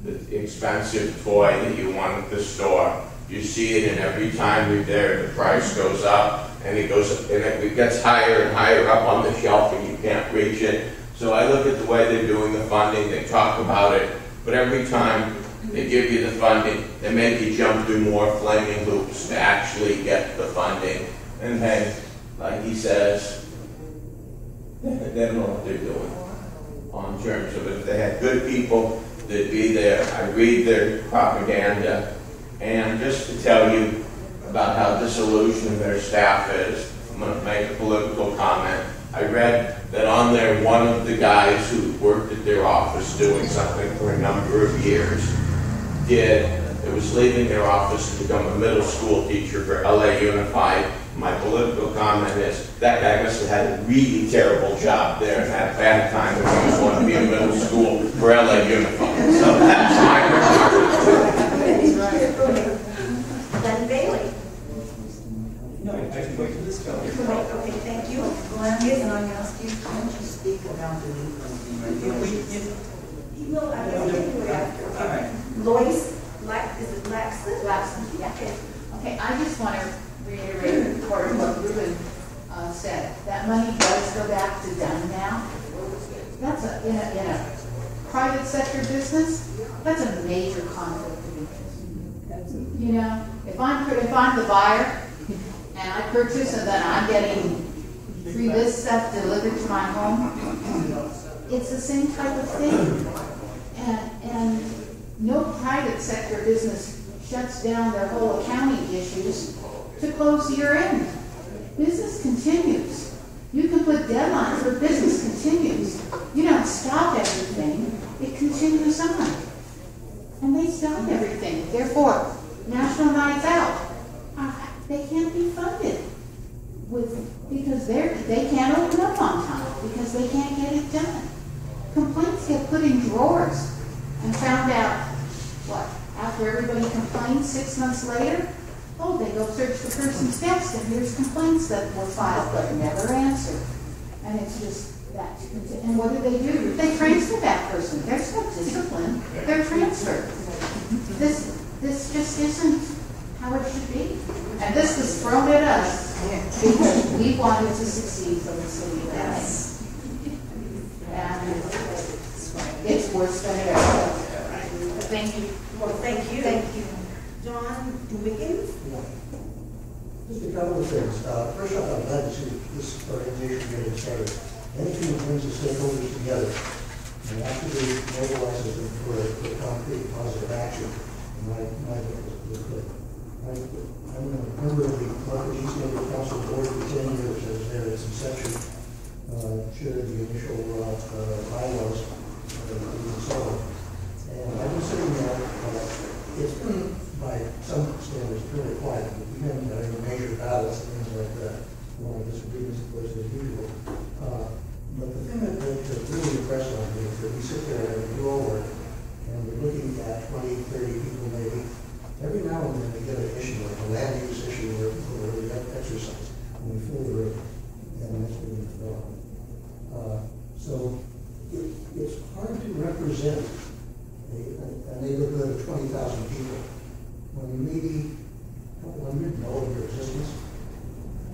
the expensive toy that you want at the store. You see it, and every time you're there, the price goes up, and it gets higher and higher up on the shelf, and you can't reach it. So I look at the way they're doing the funding. They talk about it, but every time they give you the funding, they make you jump through more flaming hoops to actually get the funding. And then, like he says, they don't know what they're doing on terms of it. If they had good people, they'd be there. I read their propaganda. And just to tell you, about how disillusioned their staff is. I'm going to make a political comment. I read that on there, one of the guys who worked at their office doing something for a number of years was leaving their office to become a middle school teacher for LA Unified. My political comment is that guy must have had a really terrible job there and had a bad time if he was going to be in middle school for LA Unified. So that's my remark. Glenn Bailey. No, I can wait for this go. Okay, thank you. Glenn, can I ask you, can't you speak about the new company? He will, I will get to it after. All right. Lois, is it Laxton? Laxton, yeah. Okay, I just want to reiterate part of what Ruben said. That money does go back to Dunn now. That's in a private sector business, that's a major conflict of interest. You know, if I'm the buyer and I purchase and then I'm getting free this stuff delivered to my home, it's the same type of thing. And no private sector business shuts down their whole accounting issues to close year end. Business continues. You can put deadlines, but business continues. You don't stop everything, it continues on. And they stop everything. Therefore, National Nights Out, they can't be funded because they can't open up on time because they can't get it done. Complaints get put in drawers and found out, what, after everybody complained 6 months later? Oh, they go search the person's desk and here's complaints that were filed but never answered. And it's just that. And what do? They transfer that person. There's no discipline. They're transferred. This just isn't how it should be. And this was thrown at us because we wanted to succeed from the city of LA. And it's worse than it ever was. Thank you. Well, thank you. Thank you. John Wiggins? Just a couple of things. First off, I'm glad to see this organization getting started. Anything that brings the stakeholders together and actually mobilizes them for concrete positive action, in my book, is good. I'm a member of the Market East Neighborhood Council Board for 10 years. I was there at its inception, chaired the initial bylaws, and so on. And I've been sitting there, it's been, by some standards, pretty quiet. We haven't had any major battles and things like that. Long disagreements, of course, as usual. But the thing that really impressed on me is that we sit there and we do our work, and we're looking at 20, 30 people maybe. Every now and then we get an issue, like a land use issue where people really have exercise, and we fill the room, and that's what we go on. So it's hard to represent a neighborhood of 20,000 people when maybe a couple hundred know of your existence.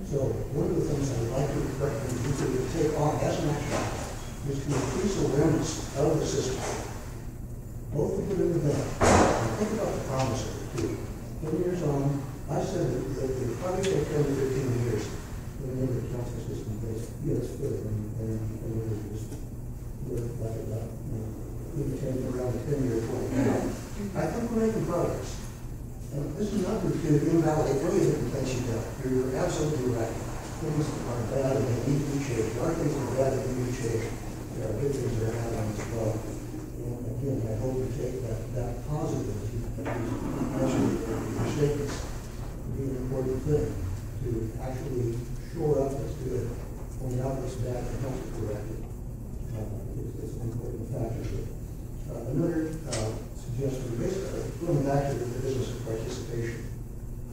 So one of the things I would like to recommend you to take on as an action is to increase awareness of the system, both to put in the bank and think about the promise of it too. 10 years on, I said that it probably take 10 to 15 years for the neighborhood council system to get us good and really just work like it up. Even around the 10-year point now. I think we're making progress. And this is not to invalidate any of the complaints you've got. You're absolutely right. Things are bad and they need to be changed. There are things that are bad that need to be changed. There are good things that are happening as well. And again, I hope you take that positive, as you mentioned in your statements, to be an important thing to actually shore up what's good, point out what's bad, and help it correct it. It's an important factor here. Another suggestion, basically, going back to the business of participation,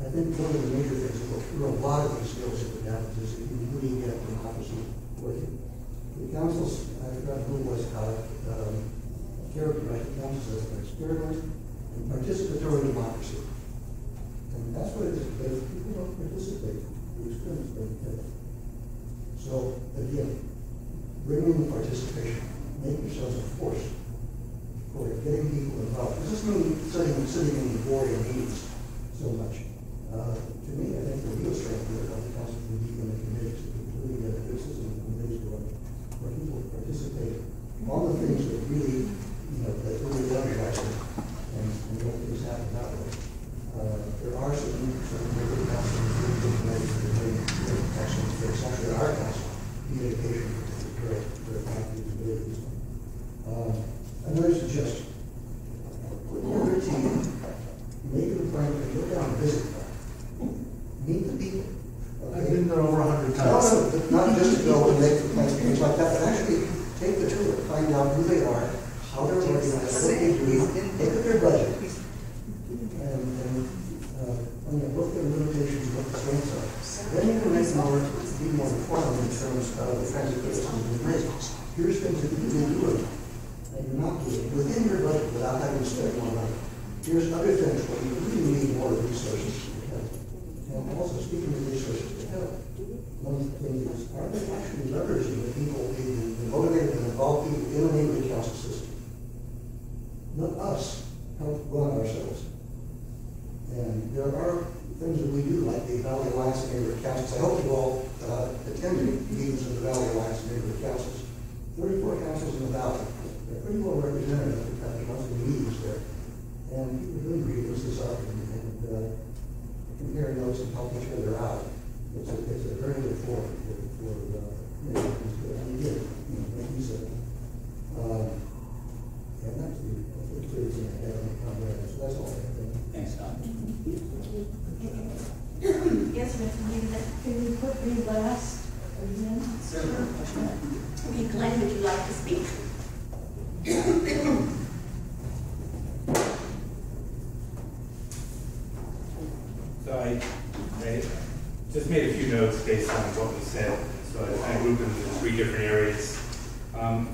I think one of the major things that will through a lot of these skills that we have is that you really get democracy working. The councils, I forgot who was characterized the councils as an experiment in participatory democracy. And that's what it is. If people don't participate, the experiments don't fail. So, again, bring in the participation. Make yourselves a force for getting people involved. This doesn't mean sitting in boring meetings so much. To me, I think the real strength of the council can be in the committees. If we really get a good system of committees going, where people participate in all the things that really, that really energize them and make things happen that way. There are some neighborhood councils how they're organized, what they do, look at their budget. And look at their limitations, what the strengths are. Then you can be more informed in terms of the kinds of criticisms we make. Here's things that you can do and you're not doing within your budget without having to spend more money. Here's other things where you really need more resources to help. And also, speaking of resources to help, one thing is, are there actually leveraging the people, the motivated and involved people in the neighborhood council system? Not us, help run ourselves. And there are things that we do, like the Valley Alliance of Neighborhood Councils. I hope you all attended meetings of the Valley Alliance of Neighborhood Councils. 34 councils in the Valley. They're pretty well represented at the monthly meetings there. And people really read this up and compare notes and help each other out. It's a very good forum for and again, like you said. And that's the clear thing I have on that. So that's all I have. Thanks, Don. Yes, Ms. Can you put me last again? Okay, Glenn, would you like to speak? So I just made a few notes based on what was said. So I kind of grouped them into 3 different areas.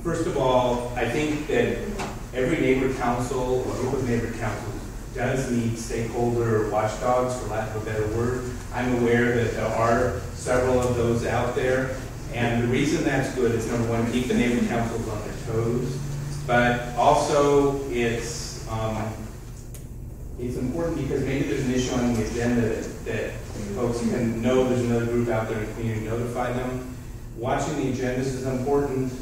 First of all, I think that every neighborhood council or group of neighborhood councils does need stakeholder watchdogs, for lack of a better word. I'm aware that there are several of those out there. And the reason that's good is, number one, keep the neighborhood councils on their toes. But also, it's important because maybe there's an issue on the agenda that folks can know there's another group out there in the community, notify them. Watching the agendas is important.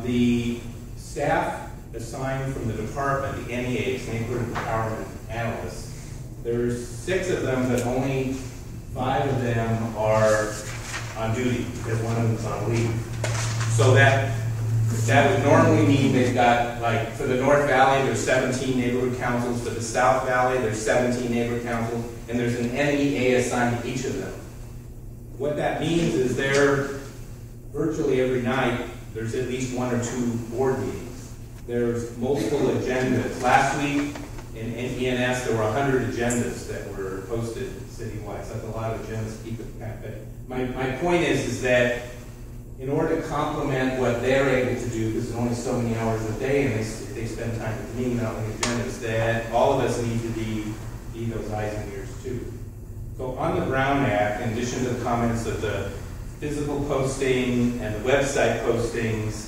The staff assigned from the department, the NEAs, Neighborhood Empowerment Analysts, there's 6 of them, but only 5 of them are on duty because one of them is on leave. So that would normally mean they've got, like, for the North Valley, there's 17 neighborhood councils. For the South Valley, there's 17 neighborhood councils, and there's an NEA assigned to each of them. What that means is virtually every night, there's at least 1 or 2 board meetings. There's multiple agendas. Last week in ENS, there were 100 agendas that were posted citywide. So that's a lot of agendas to keep it back. But my point is that in order to complement what they're able to do, because there's only so many hours a day, and they spend time with me, not on the agendas, that all of us need to be those eyes and ears too. So on the Brown Act, in addition to the comments of the physical posting and the website postings,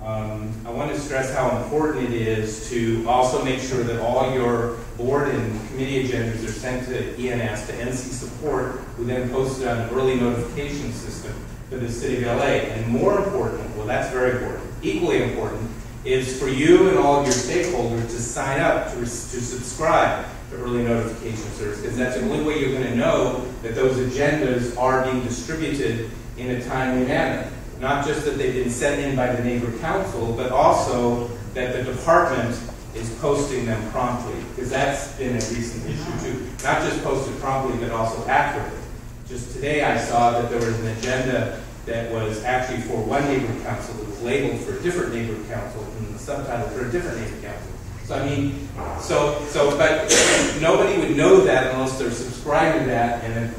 I want to stress how important it is to also make sure that all your board and committee agendas are sent to ENS, to NC Support, who then posts it on an early notification system for the city of LA. And more important, well, that's very important, equally important, is for you and all of your stakeholders to sign up to subscribe to early notification service, because that's the only way you're going to know that those agendas are being distributed in a timely manner. Not just that they've been sent in by the neighborhood council, but also that the department is posting them promptly, because that's been a recent issue too. Not just posted promptly, but also accurately. Just today I saw that there was an agenda that was actually for one neighborhood council that was labeled for a different neighborhood council and the subtitle for a different neighborhood council. So I mean, but nobody would know that unless they're subscribed to that and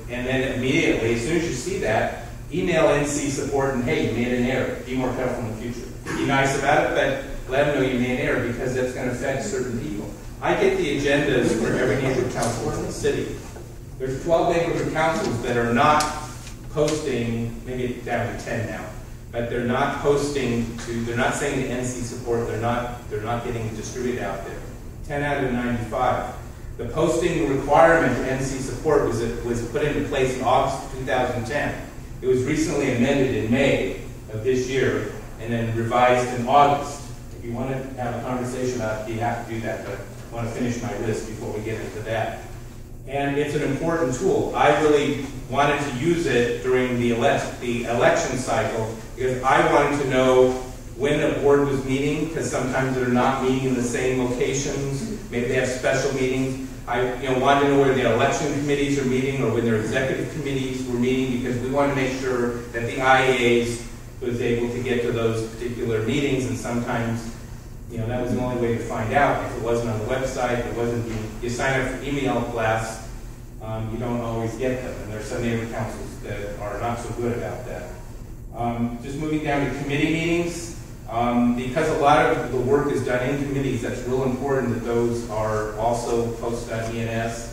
then immediately, as soon as you see that, email NC Support and, hey, you made an error. Be more careful in the future. Be nice about it, but let them know you made an error, because that's going to affect certain people. I get the agendas for every neighborhood council in the city. There's 12 neighborhood councils that are not posting, maybe it's down to 10 now, but they're not posting they're not saying to NC Support, they're not getting distributed out there. 10 out of 95. The posting requirement to NC Support was put into place in August of 2010. It was recently amended in May of this year and then revised in August. If you want to have a conversation about it, you have to do that, but I want to finish my list before we get into that. And it's an important tool. I really wanted to use it during the election cycle because I wanted to know when a board was meeting, because sometimes they're not meeting in the same locations. Maybe they have special meetings. I wanted to know where the election committees are meeting or when their executive committees were meeting, because we want to make sure that the IAs was able to get to those particular meetings, and sometimes that was the only way to find out. If it wasn't on the website, it wasn't you sign up for email blasts, you don't always get them. And there's some neighborhood councils that are not so good about that. Just moving down to committee meetings. Because a lot of the work is done in committees, that's real important that those are also posted on ENS,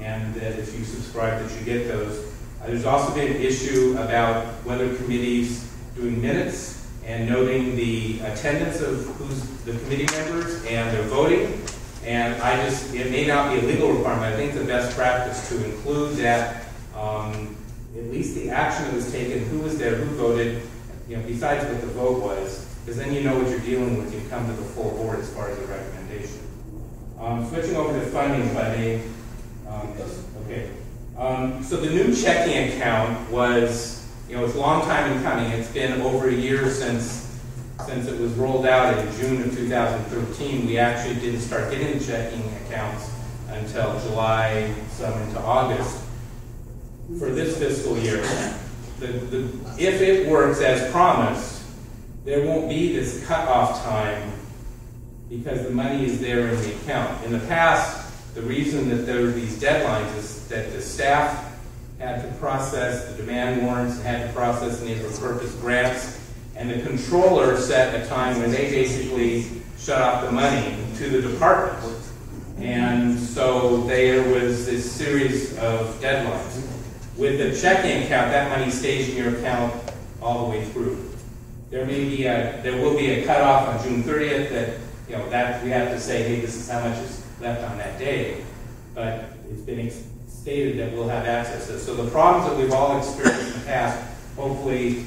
and that if you subscribe that you get those. There's also been an issue about whether committees doing minutes and noting the attendance of who's the committee members and their voting. And it may not be a legal requirement. I think the best practice to include that, at least the action that was taken, who was there, who voted, besides what the vote was, because then you know what you're dealing with. You come to the full board as far as the recommendation. Switching over to funding, if I may. Okay. So the new checking account was, it's a long time in coming. It's been over a year since it was rolled out in June of 2013. We actually didn't start getting the checking accounts until July, some into August. For this fiscal year, if it works as promised, there won't be this cutoff time because the money is there in the account. In the past, the reason that there were these deadlines is that the staff had to process the demand warrants, had to process the neighborhood purpose grants, and the controller set a time when they basically shut off the money to the department. And so there was this series of deadlines. With the checking account, that money stays in your account all the way through. There will be a cutoff on June 30th that we have to say, hey, this is how much is left on that day. But it's been stated that we'll have access to it. So the problems that we've all experienced in the past, hopefully,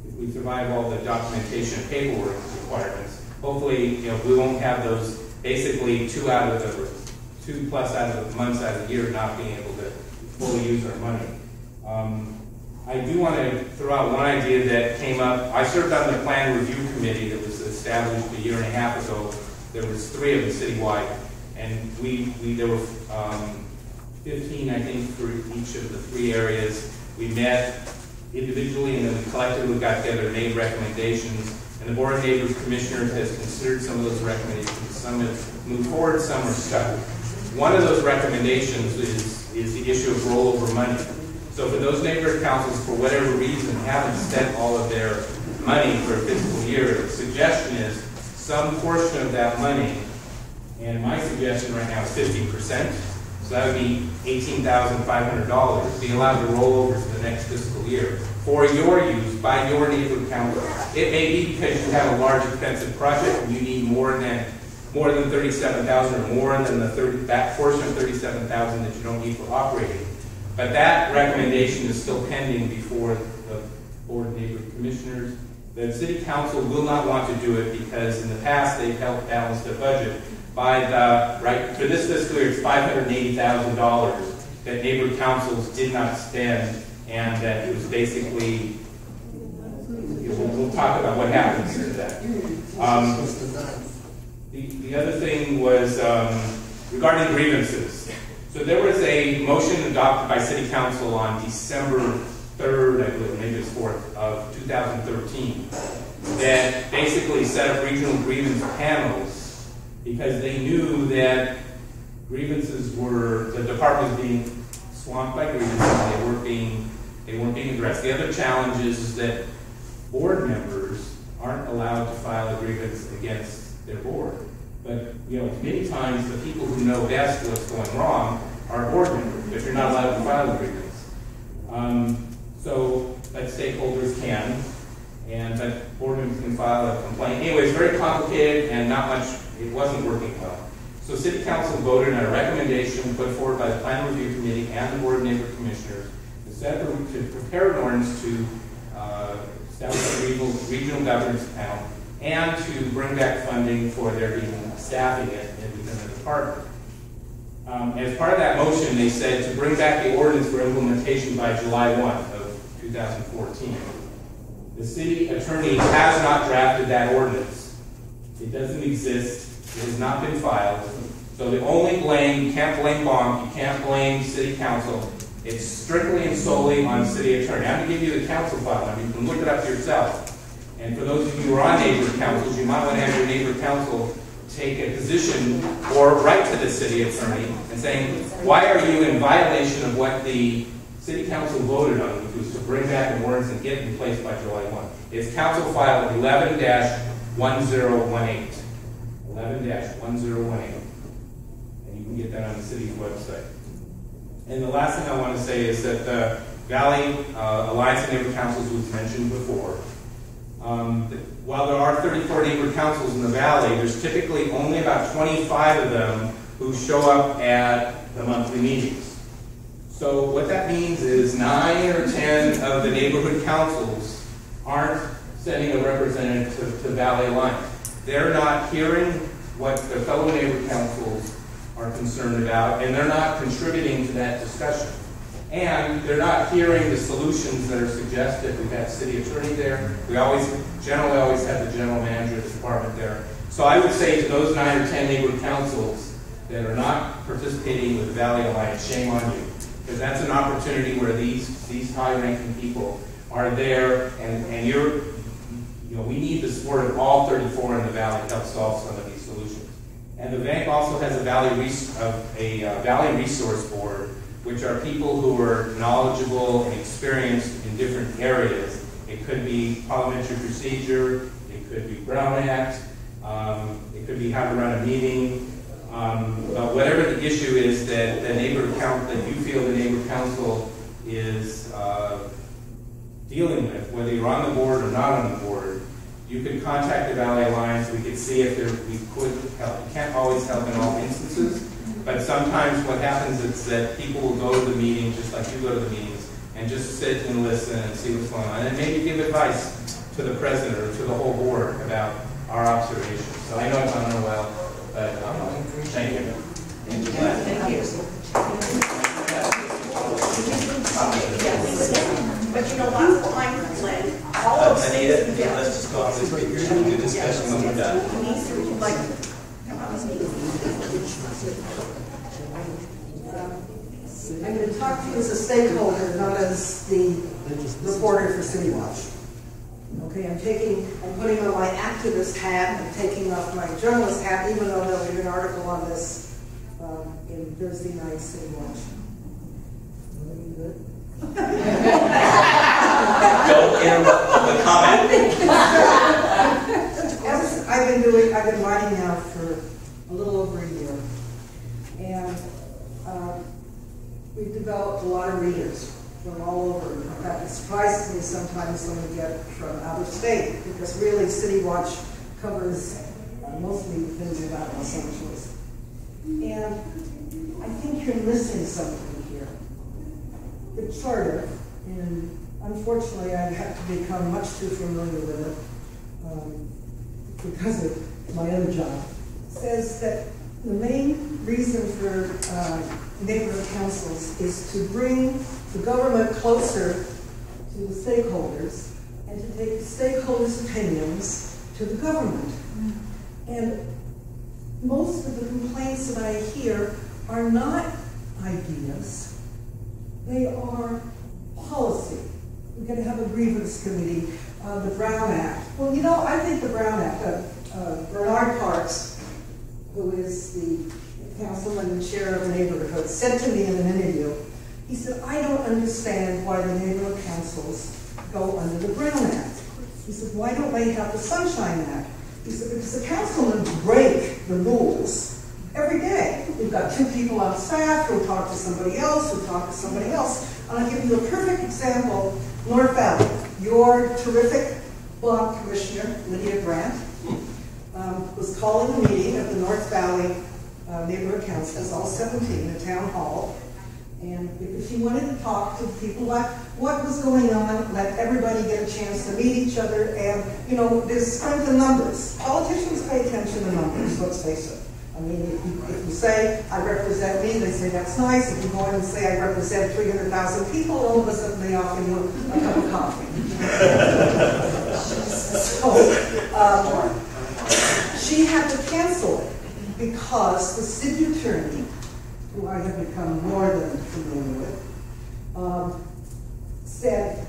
if we survive all the documentation and paperwork requirements, hopefully, we won't have those basically 2+ out of the months out of the year not being able to fully use our money. I do want to throw out one idea that came up. I served on the plan review committee that was established a year and a half ago. There was 3 of them citywide, and there were 15, I think, for each of the 3 areas. We met individually, and then we collectively got together and made recommendations. And the Board of Neighborhood Commissioners has considered some of those recommendations. Some have moved forward, some are stuck. One of those recommendations is the issue of rollover money. So for those neighborhood councils, for whatever reason, haven't spent all of their money for a fiscal year, the suggestion is some portion of that money, and my suggestion right now is 50%, so that would be $18,500, be allowed to roll over to the next fiscal year for your use by your neighborhood council. It may be because you have a large expensive project and you need more than $37,000 or more than that portion of $37,000 that you don't need for operating. But that recommendation is still pending before the Board of Neighborhood Commissioners. The City Council will not want to do it because in the past they've helped balance their budget by for this fiscal year it's $580,000 that neighborhood councils did not spend, and that it was basically, we'll talk about what happens to that. The other thing was regarding grievances. So there was a motion adopted by City Council on December 3rd, I believe, maybe it's 4th, of 2013, that basically set up regional grievance panels because they knew that grievances the department was being swamped by grievances, they weren't being addressed. The other challenge is that board members aren't allowed to file a grievance against their board. But many times the people who know best what's going wrong are board members, but you're not allowed to file a grievance. But stakeholders can, but board members can file a complaint. Anyway, it's very complicated and it wasn't working well. So City Council voted on a recommendation put forward by the Plan Review Committee and the Board of Neighborhood Commissioners to prepare an ordinance to establish a regional governance panel and to bring back funding for their staffing it within the department. As part of that motion, they said to bring back the ordinance for implementation by July 1 of 2014. The city attorney has not drafted that ordinance. It doesn't exist. It has not been filed. So the only blame, you can't blame Bonk, you can't blame City Council. It's strictly and solely on city attorney. I'm going to give you the council file number. You can look it up yourself. And for those of you who are on neighborhood councils, you might want to have your neighborhood council take a position or write to the city attorney and saying, why are you in violation of what the city council voted on, which was to bring back an ordinance and get it in place by July 1. It's council file 11-1018. 11-1018. And you can get that on the city's website. And the last thing I want to say is that the Valley Alliance of Neighborhood Councils was mentioned before. While there are 34 neighborhood councils in the Valley, there's typically only about 25 of them who show up at the monthly meetings. So what that means is 9 or 10 of the neighborhood councils aren't sending a representative to Valley Alliance. They're not hearing what their fellow neighborhood councils are concerned about, and they're not contributing to that discussion. And they're not hearing the solutions that are suggested. We've had city attorney there. We generally always have the general manager of the department there. So I would say to those 9 or 10 neighborhood councils that are not participating with the Valley Alliance, shame on you. Because that's an opportunity where these high-ranking people are there, and we need the support of all 34 in the Valley to help solve some of these solutions. And the bank also has a Valley Resource Board, which are people who are knowledgeable and experienced in different areas. It could be parliamentary procedure, it could be Brown Act, it could be how to run a meeting. But whatever the issue is that the neighborhood council, that you feel the neighborhood council is dealing with, whether you're on the board or not on the board, you could contact the Valley Alliance. We could see if we could help. You can't always help in all instances, but sometimes what happens is that people will go to the meeting, just like you go to the meetings, and just sit and listen and see what's going on, and maybe give advice to the president or to the whole board about our observations. So I know it's not well. But thank you. Thank you. But you know, lots of time Lynn. All those things. Let's just go on the speakers and do discussion when we're done. I'm going to talk to you as a stakeholder, not as the reporter for City Watch. Okay, I'm putting on my activist hat and taking off my journalist hat, even though there'll be an article on this in Thursday night City Watch. Good? Don't interrupt the comment. I've been writing now for a little over a year, and we've developed a lot of readers from all over. In fact, it surprises me sometimes when we get from out of state, because really City Watch covers mostly things about Los Angeles. And I think you're missing something here. The charter, and unfortunately I have to become much too familiar with it because of my other job, says that the main reason for neighborhood councils is to bring the government closer to the stakeholders and to take the stakeholders' opinions to the government. And most of the complaints that I hear are not ideas, they are policy. We're going to have a grievance committee, the Brown Act. Well, you know, I think the Brown Act, Bernard Parks, who is the councilman and chair of the neighborhood, said to me in an interview, he said, I don't understand why the neighborhood councils go under the Brown Act. He said, why don't they have the Sunshine Act? He said, because the councilmen break the rules every day. We've got 2 people on staff who talk to somebody else, who talk to somebody else. And I'll give you a perfect example. North Valley, your terrific block commissioner, Lydia Grant, was calling a meeting of the North Valley neighborhood councils, all 17, at town hall. And if you wanted to talk to people about what was going on, let everybody get a chance to meet each other, and, you know, there's strength in numbers. Politicians pay attention to numbers, let's face it. I mean, if you say, I represent me, they say, that's nice. If you go in and say, I represent 300,000 people, all of a sudden they offer you a cup of coffee. So, she had to cancel it because the city attorney, who I have become more than familiar with, said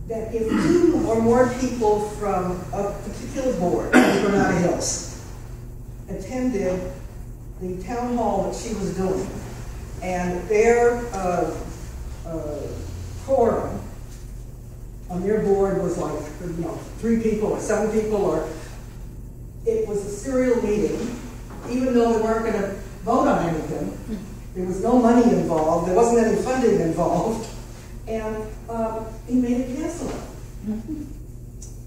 that if 2 or more people from a particular board, in Granada Hills, attended the town hall that she was doing, and their quorum on their board was like, 3 people or 7 people, or it was a serial meeting, even though they weren't going to vote on anything. There was no money involved, there wasn't any funding involved, and he made it cancel it.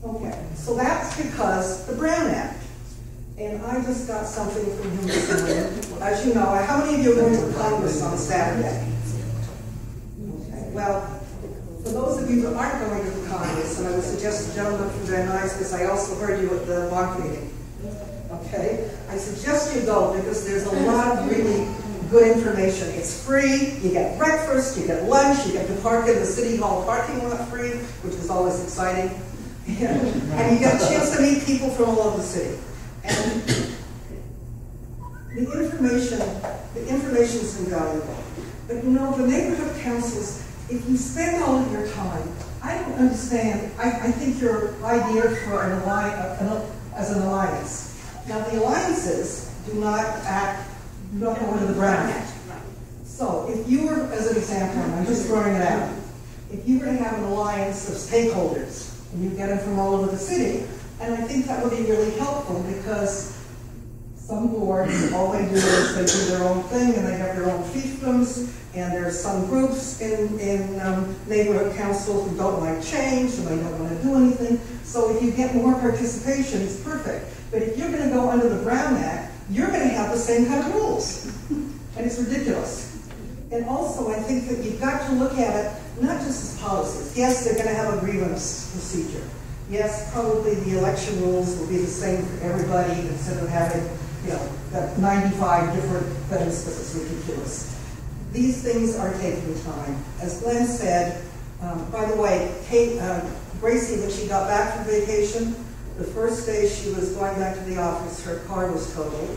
Okay, so that's because the Brown Act. And I just got something from him this morning. As you know, how many of you are going to Congress on Saturday? Okay, well, for those of you that aren't going to Congress, and I would suggest the gentleman from Van Nuys, because I also heard you at the Bonk meeting. Okay, I suggest you go because there's a lot of really good information. It's free, you get breakfast, you get lunch, you get to park in the City Hall parking lot free, which is always exciting. And you get a chance to meet people from all over the city. And the information is invaluable. But the neighborhood councils, if you spend all of your time, I don't understand, I think your idea for an alliance. Now the alliances do not go into the Brown Act. So if you were, as an example, and I'm just throwing it out, if you were to have an alliance of stakeholders, and you get them from all over the city, and I think that would be really helpful because some boards, all they do is they do their own thing and they have their own fiefdoms, and there's some groups in neighborhood council who don't like change and they don't want to do anything. So if you get more participation, it's perfect. But if you're going to go under the Brown Act, you're going to have the same kind of rules. And it's ridiculous. And also, I think that you've got to look at it not just as policies. Yes, they're going to have a grievance procedure. Yes, probably the election rules will be the same for everybody instead of having, 95 different things because it's ridiculous. These things are taking time. As Glenn said, by the way, Gracie, when she got back from vacation, the first day she was going back to the office, her car was totaled.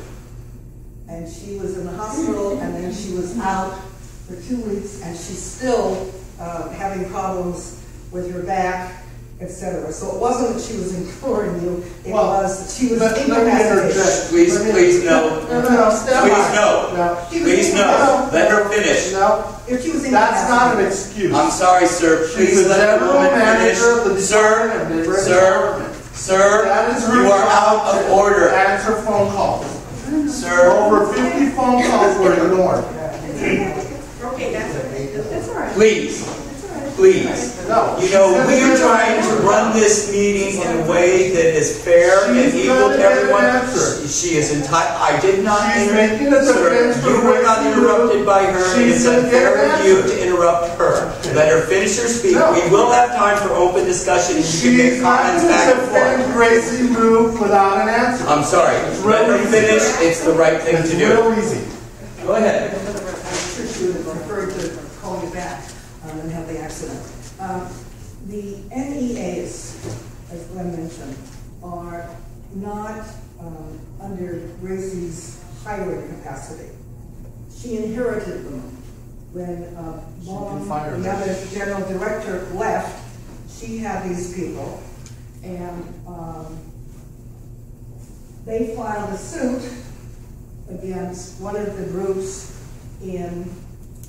And she was in the hospital, and then she was out for 2 weeks, and she's still having problems with her back, etc. So it wasn't that she was imploring you, it was that she was incapacitated. Please no. Please no. Let her finish. No. If she was That's not an excuse. I'm sorry, sir. Please let the woman finish. Sir, you are out of order. Answer phone calls. Sir. Over 50 phone calls were ignored. Okay, that's all right. Please. Please. No. We are trying to run this meeting in a way that is fair and equal to everyone. She is entitled. I did not interrupt. Sir, you were not interrupted by her. It is unfair of you to interrupt her. Let her finish her speech. No. We will have time for open discussion and you can make comments back and forth. Gracie moved without an answer. I'm sorry. Let her finish. It's the right thing to do. Real easy. Go ahead. I'm sure she would have preferred to call you back and have the accident. The NEAs, as Glenn mentioned, are not under Gracie's hiring capacity. She inherited them. When Long, the other general director, left, she had these people, and they filed a suit against one of the groups in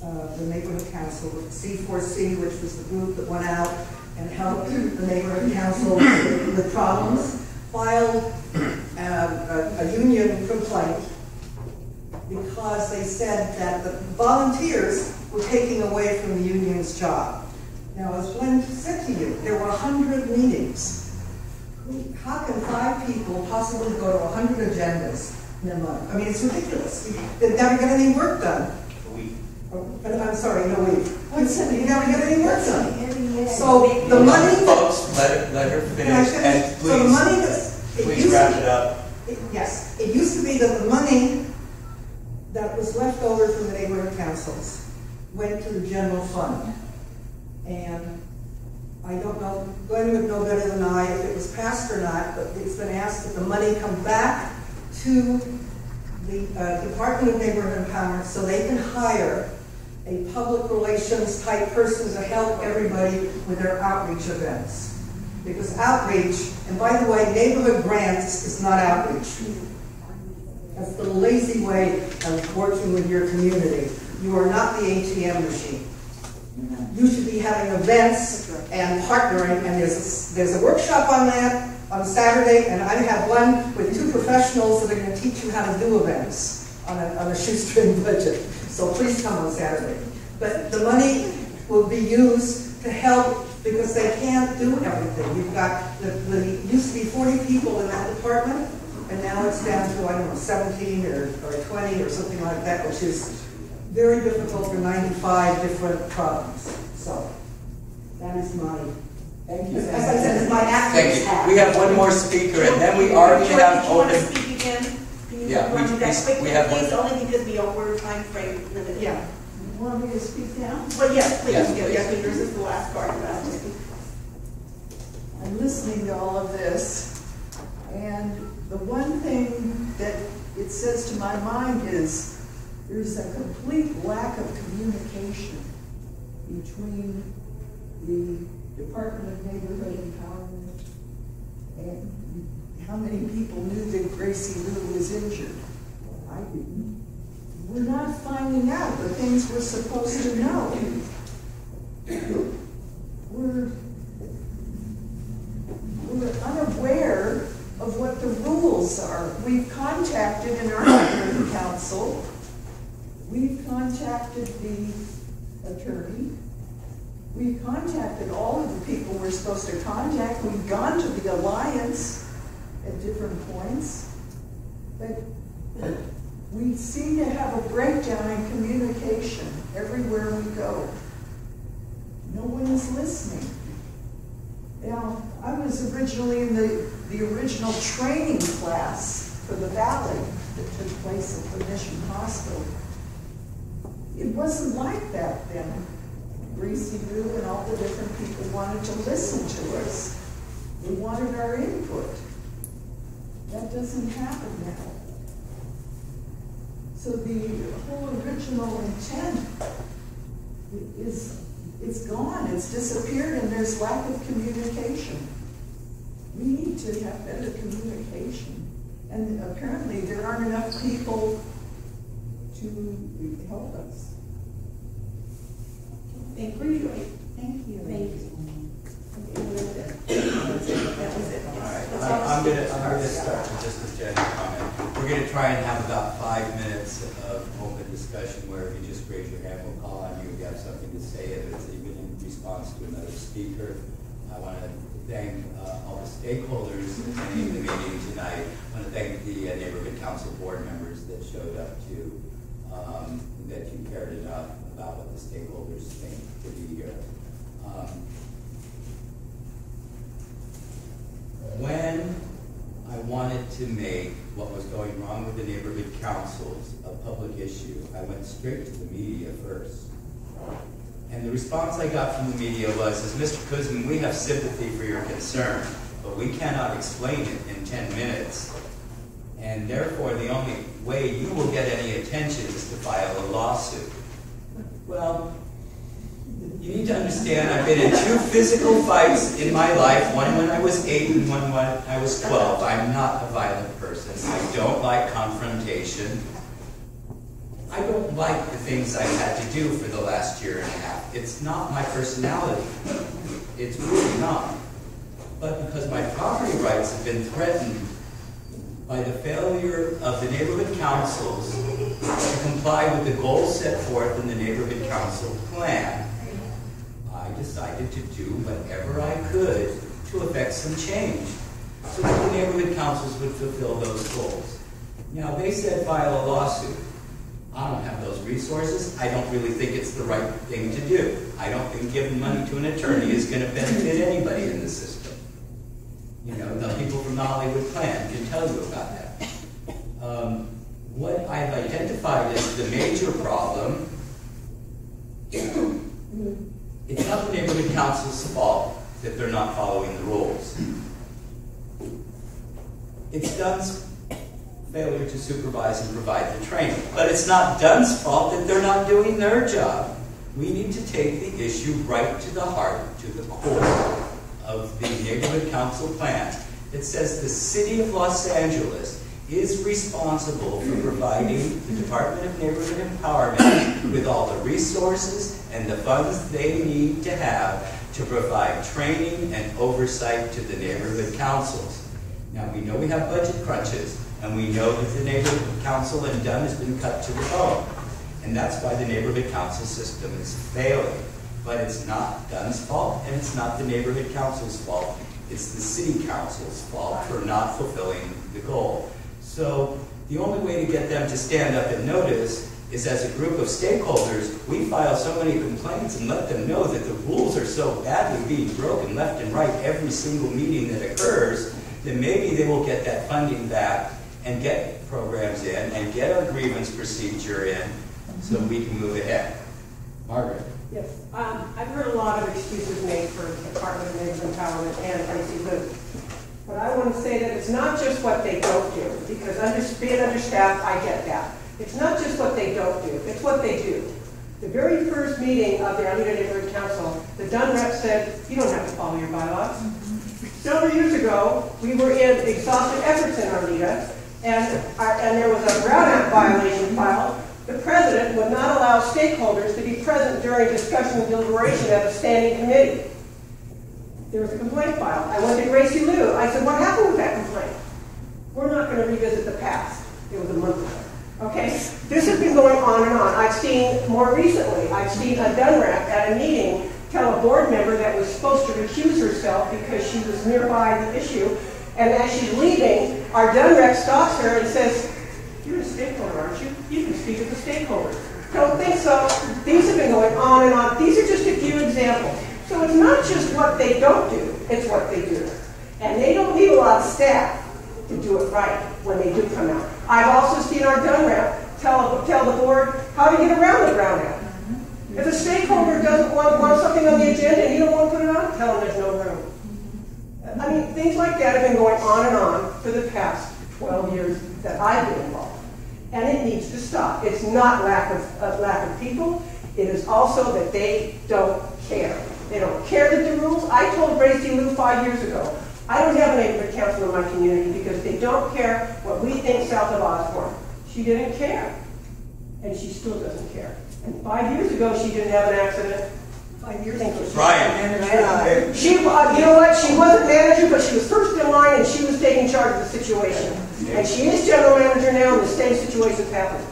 the neighborhood council, C4C, which was the group that went out and helped the neighborhood council with problems, filed a union complaint because they said that the volunteers were taking away from the union's job. Now, as Glenn said to you, there were 100 meetings. How can 5 people possibly go to 100 agendas in a month? I mean, it's ridiculous. They never get any work done. I'm sorry, no week. You never get any work done. So the money folks, let her finish, and please, so the money please wrap it up. Yes, it used to be that the money that was left over from the neighborhood councils went to the general fund. And I don't know, Glenn would know better than I if it was passed or not, but it's been asked that the money come back to the Department of Neighborhood Empowerment so they can hire a public relations type person to help everybody with their outreach events. Because outreach, and by the way, neighborhood grants is not outreach. That's the lazy way of working with your community. You are not the ATM machine. You should be having events and partnering, and there's a workshop on that on Saturday, and I have one with 2 professionals that are going to teach you how to do events on a shoestring budget. So please come on Saturday. But the money will be used to help because they can't do everything. You've got, there used to be 40 people in that department, and now it's down to, I don't know, 17 or 20 or something like that, which is very difficult for 95 different problems. So that is my, thank you. As I said, it's my Thank you. We have one more speaker, and then we already have Do you want to open. speak again? Can you Yeah, run that quickly, we have please, one. only because we are time frame limited. Yeah. You want me to speak now? Well, yes, please. Yes, Yes, please. yours is the last part about it. I'm listening to all of this, and the one thing that it says to my mind is there's a complete lack of communication between the Department of Neighborhood Empowerment and how many people knew that Gracie Lou was injured. I didn't. We're not finding out the things we're supposed to know. We're unaware of what the rules are. We've contacted in our neighborhood council. We've contacted the attorney. We've contacted all of the people we're supposed to contact. We've gone to the alliance at different points. But we seem to have a breakdown in communication everywhere we go. No one is listening. Now, I was originally in the original training class for the Valley that took place at the Mission Hospital. It wasn't like that then. Gracie Lou and all the different people wanted to listen to us. They wanted our input. That doesn't happen now. So the whole original intent it's gone, it's disappeared, and there's lack of communication. We need to have better communication. And apparently there aren't enough people to help us. Thank you. Thank you. Thank you. I'm gonna start with just a general comment. We're gonna try and have about 5 minutes of open discussion where if you just raise your hand, we'll call on you if you have something to say, if it's even in response to another speaker. I want to thank all the stakeholders attending the meeting tonight. I want to thank the neighborhood council board members that showed up too, that you cared enough about what the stakeholders think to be here. When I wanted to make what was going wrong with the neighborhood councils a public issue, I went straight to the media first. And the response I got from the media was, Mr. Kuzman, we have sympathy for your concern, but we cannot explain it in 10 minutes. And therefore, the only way you will get any attention is to file a lawsuit. Well, you need to understand, I've been in 2 physical fights in my life, one when I was 8 and one when I was 12. I'm not a violent person. I don't like confrontation. I don't like the things I've had to do for the last year and a half. It's not my personality. It's really not. But because my property rights have been threatened by the failure of the neighborhood councils to comply with the goals set forth in the neighborhood council plan, I decided to do whatever I could to effect some change so that the neighborhood councils would fulfill those goals. Now, they said file a lawsuit. I don't have those resources. I don't really think it's the right thing to do. I don't think giving money to an attorney is going to benefit anybody in the system. You know, the people from the Hollywood plan can tell you about that. What I've identified as the major problem, it's not the neighborhood council's fault that they're not following the rules. It's Dunn's failure to supervise and provide the training. But it's not Dunn's fault that they're not doing their job. We need to take the issue right to the heart, to the core of the neighborhood council plan. It says the city of Los Angeles is responsible for providing the Department of Neighborhood Empowerment with all the resources and the funds they need to have to provide training and oversight to the neighborhood councils. Now, we know we have budget crunches, and we know that the neighborhood council in Dunn has been cut to the bone. And that's why the neighborhood council system is failing. But it's not Dunn's fault, and it's not the neighborhood council's fault. It's the city council's fault for not fulfilling the goal. So the only way to get them to stand up and notice is as a group of stakeholders, we file so many complaints and let them know that the rules are so badly being broken left and right every single meeting that occurs, then maybe they will get that funding back and get programs in and get our grievance procedure in so we can move ahead. Margaret. Yes, I've heard a lot of excuses made for the Department of Neighborhood Empowerment and Tracy Lou. But I want to say that it's not just what they don't do, because being understaffed, I get that. It's not just what they don't do, it's what they do. The very first meeting of the Arleta Neighborhood Council, the Dunn rep said, you don't have to follow your bylaws. Several years ago, we were in exhaustive efforts in Arleta, and there was a Brown Act violation filed. The president would not allow stakeholders to be present during discussion and deliberation at a standing committee. There was a complaint filed. I went to Gracie Lou. I said, what happened with that complaint? We're not going to revisit the past. It was a month ago. Okay? This has been going on and on. I've seen, more recently, I've seen a Dunn rep at a meeting tell a board member that was supposed to recuse herself because she was nearby the issue, and as she's leaving, our Dunn rep stops her and says, you're a stakeholder, aren't you? You can speak as a stakeholder. Don't think so. These have been going on and on. These are just a few examples. So it's not just what they don't do, it's what they do. And they don't need a lot of staff to do it right when they do come out. I've also seen our Dunn rep tell the board how to get around the Brown Act. If a stakeholder doesn't want something on the agenda and you don't want to put it on, tell them there's no room. I mean, things like that have been going on and on for the past 12 years that I've been involved. And it needs to stop. It's not lack of people. It is also that they don't care. They don't care that the rules. I told Gracie Lou 5 years ago, I don't have a neighborhood council in my community because they don't care what we think south of Osborne. She didn't care. And she still doesn't care. And 5 years ago, she didn't have an accident. 5 years ago. Brian. She, you know what? She wasn't manager, but she was first in line, and she was taking charge of the situation. And she is general manager now, and the same situation's happening.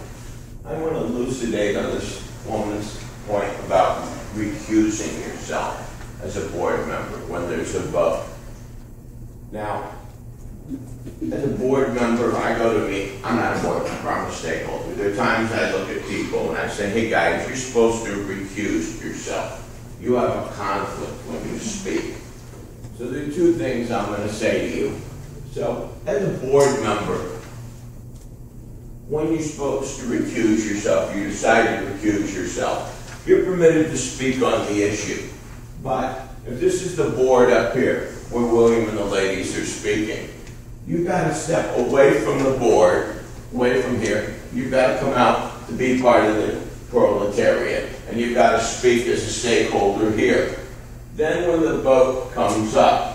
I want to elucidate on this woman's point about recusing yourself as a board member when there's a vote. Now, as a board member, I go to meet, I'm not a board member, I'm a stakeholder. There are times I look at people and I say, hey guys, you're supposed to recuse yourself. You have a conflict when you speak. So there are two things I'm going to say to you. So, as a board member, when you're supposed to recuse yourself, you decide to recuse yourself, you're permitted to speak on the issue. But if this is the board up here, where William and the ladies are speaking, you've got to step away from the board, away from here. You've got to come out to be part of the proletariat, and you've got to speak as a stakeholder here. Then when the vote comes up,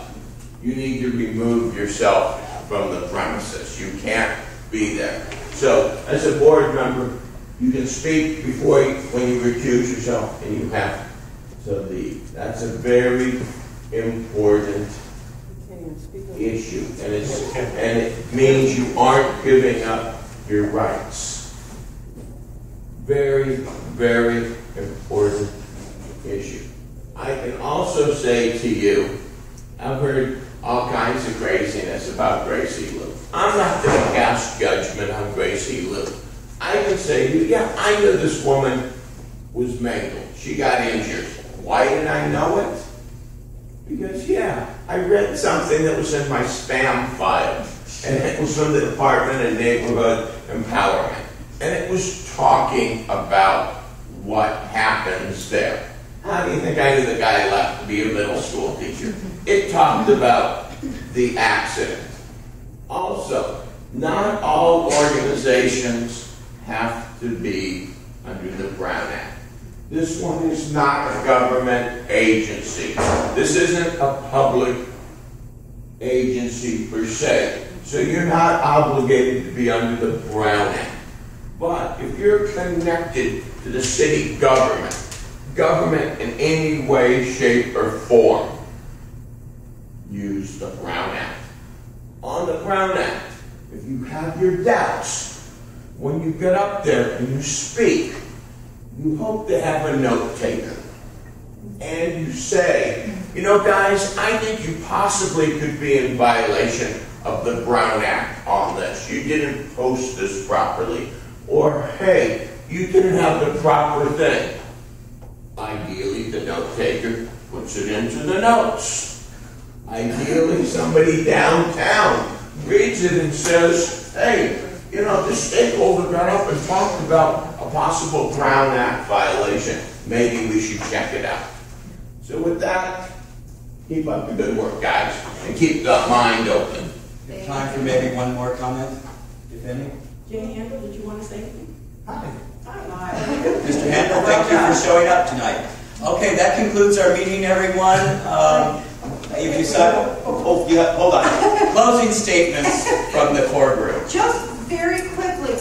you need to remove yourself from the premises. You can't be there. So, as a board member, you can speak before when you recuse yourself, and you have to leave. That's a very important issue, and it means you aren't giving up your rights. Very, very important issue. I can also say to you, I've heard all kinds of craziness about Gracie Lou. I'm not going to cast judgment on Gracie Lou. I can say to you, yeah, I knew this woman was mangled. She got injured. Why did I know it? Because, yeah, I read something that was in my spam file, and it was from the Department of Neighborhood Empowerment. And it was talking about what happens there. How do you think I knew the guy left to be a middle school teacher? It talked about the accident. Also, not all organizations have to be under the Brown Act. This one is not a government agency. This isn't a public agency per se. So you're not obligated to be under the Brown Act. But if you're connected to the city government in any way, shape, or form, use the Brown Act. On the Brown Act, if you have your doubts, when you get up there and you speak, you hope to have a note taken. And you say, you know, guys, I think you possibly could be in violation of the Brown Act on this. You didn't post this properly. Or, hey, you didn't have the proper thing. Ideally, the note taker puts it into the notes. Ideally, somebody downtown reads it and says, hey, you know, this stakeholder got up and talked about a possible Brown Act violation. Maybe we should check it out. So with that, keep up the good work, guys, and keep the mind open. Time for maybe one more comment, if any. Jane Handel, did you want to say anything? Hi. Hi. Mr. Handel, thank you for showing up tonight. Okay, that concludes our meeting, everyone. If you saw, hold on. Closing statements from the core group. Just very quickly,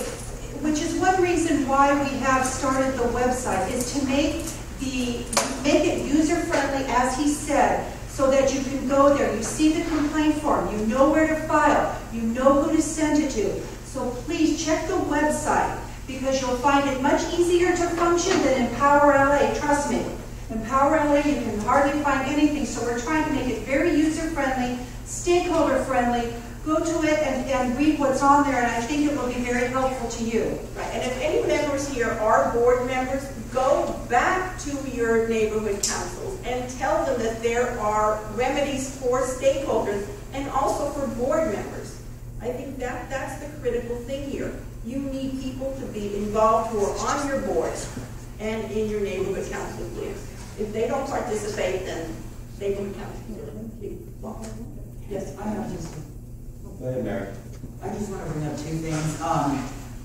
which is one reason why we have started the website, is to make it user-friendly, as he said, so that you can go there. You see the complaint form. You know where to file. You know who to send it to. So please check the website, because you'll find it much easier to function than Empower LA. Trust me. Empower LA, you can hardly find anything. So we're trying to make it very user-friendly, stakeholder-friendly. Go to it and read what's on there, and I think it will be very helpful to you. Right, and if any members here are board members, go back to your neighborhood councils and tell them that there are remedies for stakeholders and also for board members. I think that's the critical thing here. You need people to be involved who are on your boards and in your neighborhood council meetings. If they don't participate, then neighborhood council. Yes, I have just. Go ahead, Mary. I just want to bring up two things.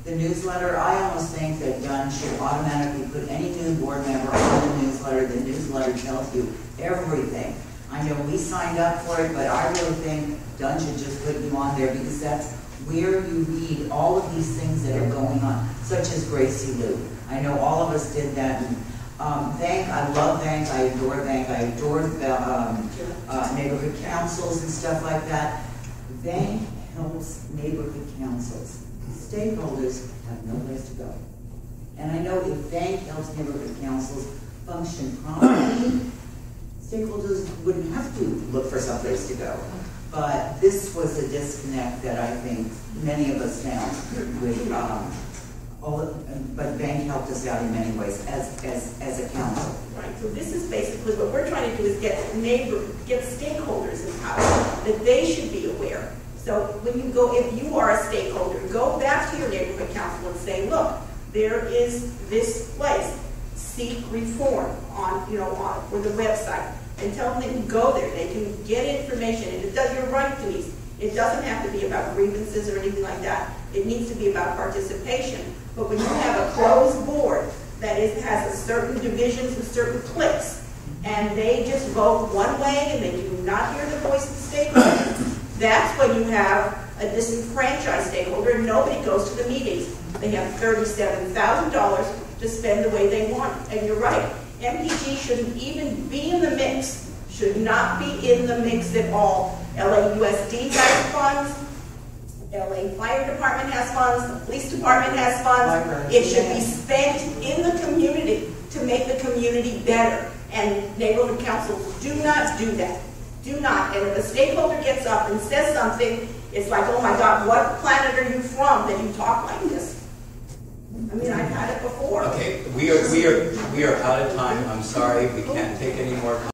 The newsletter, I almost think that Dunn should automatically put any new board member on the newsletter. The newsletter tells you everything. I know we signed up for it, but I really think Dunn should just put you on there, because that's where you read all of these things that are going on, such as Gracie Lou. I know all of us did that. And, I love Bank, I adore Bank, I adore neighborhood councils and stuff like that. Bank helps neighborhood councils. Stakeholders have no place to go. And I know if Bank helps neighborhood councils function properly, stakeholders wouldn't have to look for someplace to go. But this was a disconnect that I think many of us found with but Bank helped us out in many ways as a council. Right, so this is basically what we're trying to do, is get stakeholders empowered, that they should be aware. So when you go, if you are a stakeholder, go back to your neighborhood council and say, look, there is this place, seek reform on for the website, and tell them they can go there, they can get information, and it does, you're right, Denise, it doesn't have to be about grievances or anything like that. It needs to be about participation. But when you have a closed board that has a certain divisions and certain cliques, and they just vote one way and they do not hear the voice of the stakeholders, that's when you have a disenfranchised stakeholder and nobody goes to the meetings. They have $37,000 to spend the way they want. And you're right, MPG shouldn't even be in the mix, should not be in the mix at all. LAUSD has funds, LA Fire Department has funds, the Police Department has funds. It should be spent in the community to make the community better. And neighborhood councils do not do that. Do not. And if a stakeholder gets up and says something, it's like, oh my God, what planet are you from that you talk like this? I mean, I've had it before. Okay, we are out of time. I'm sorry, we can't take any more.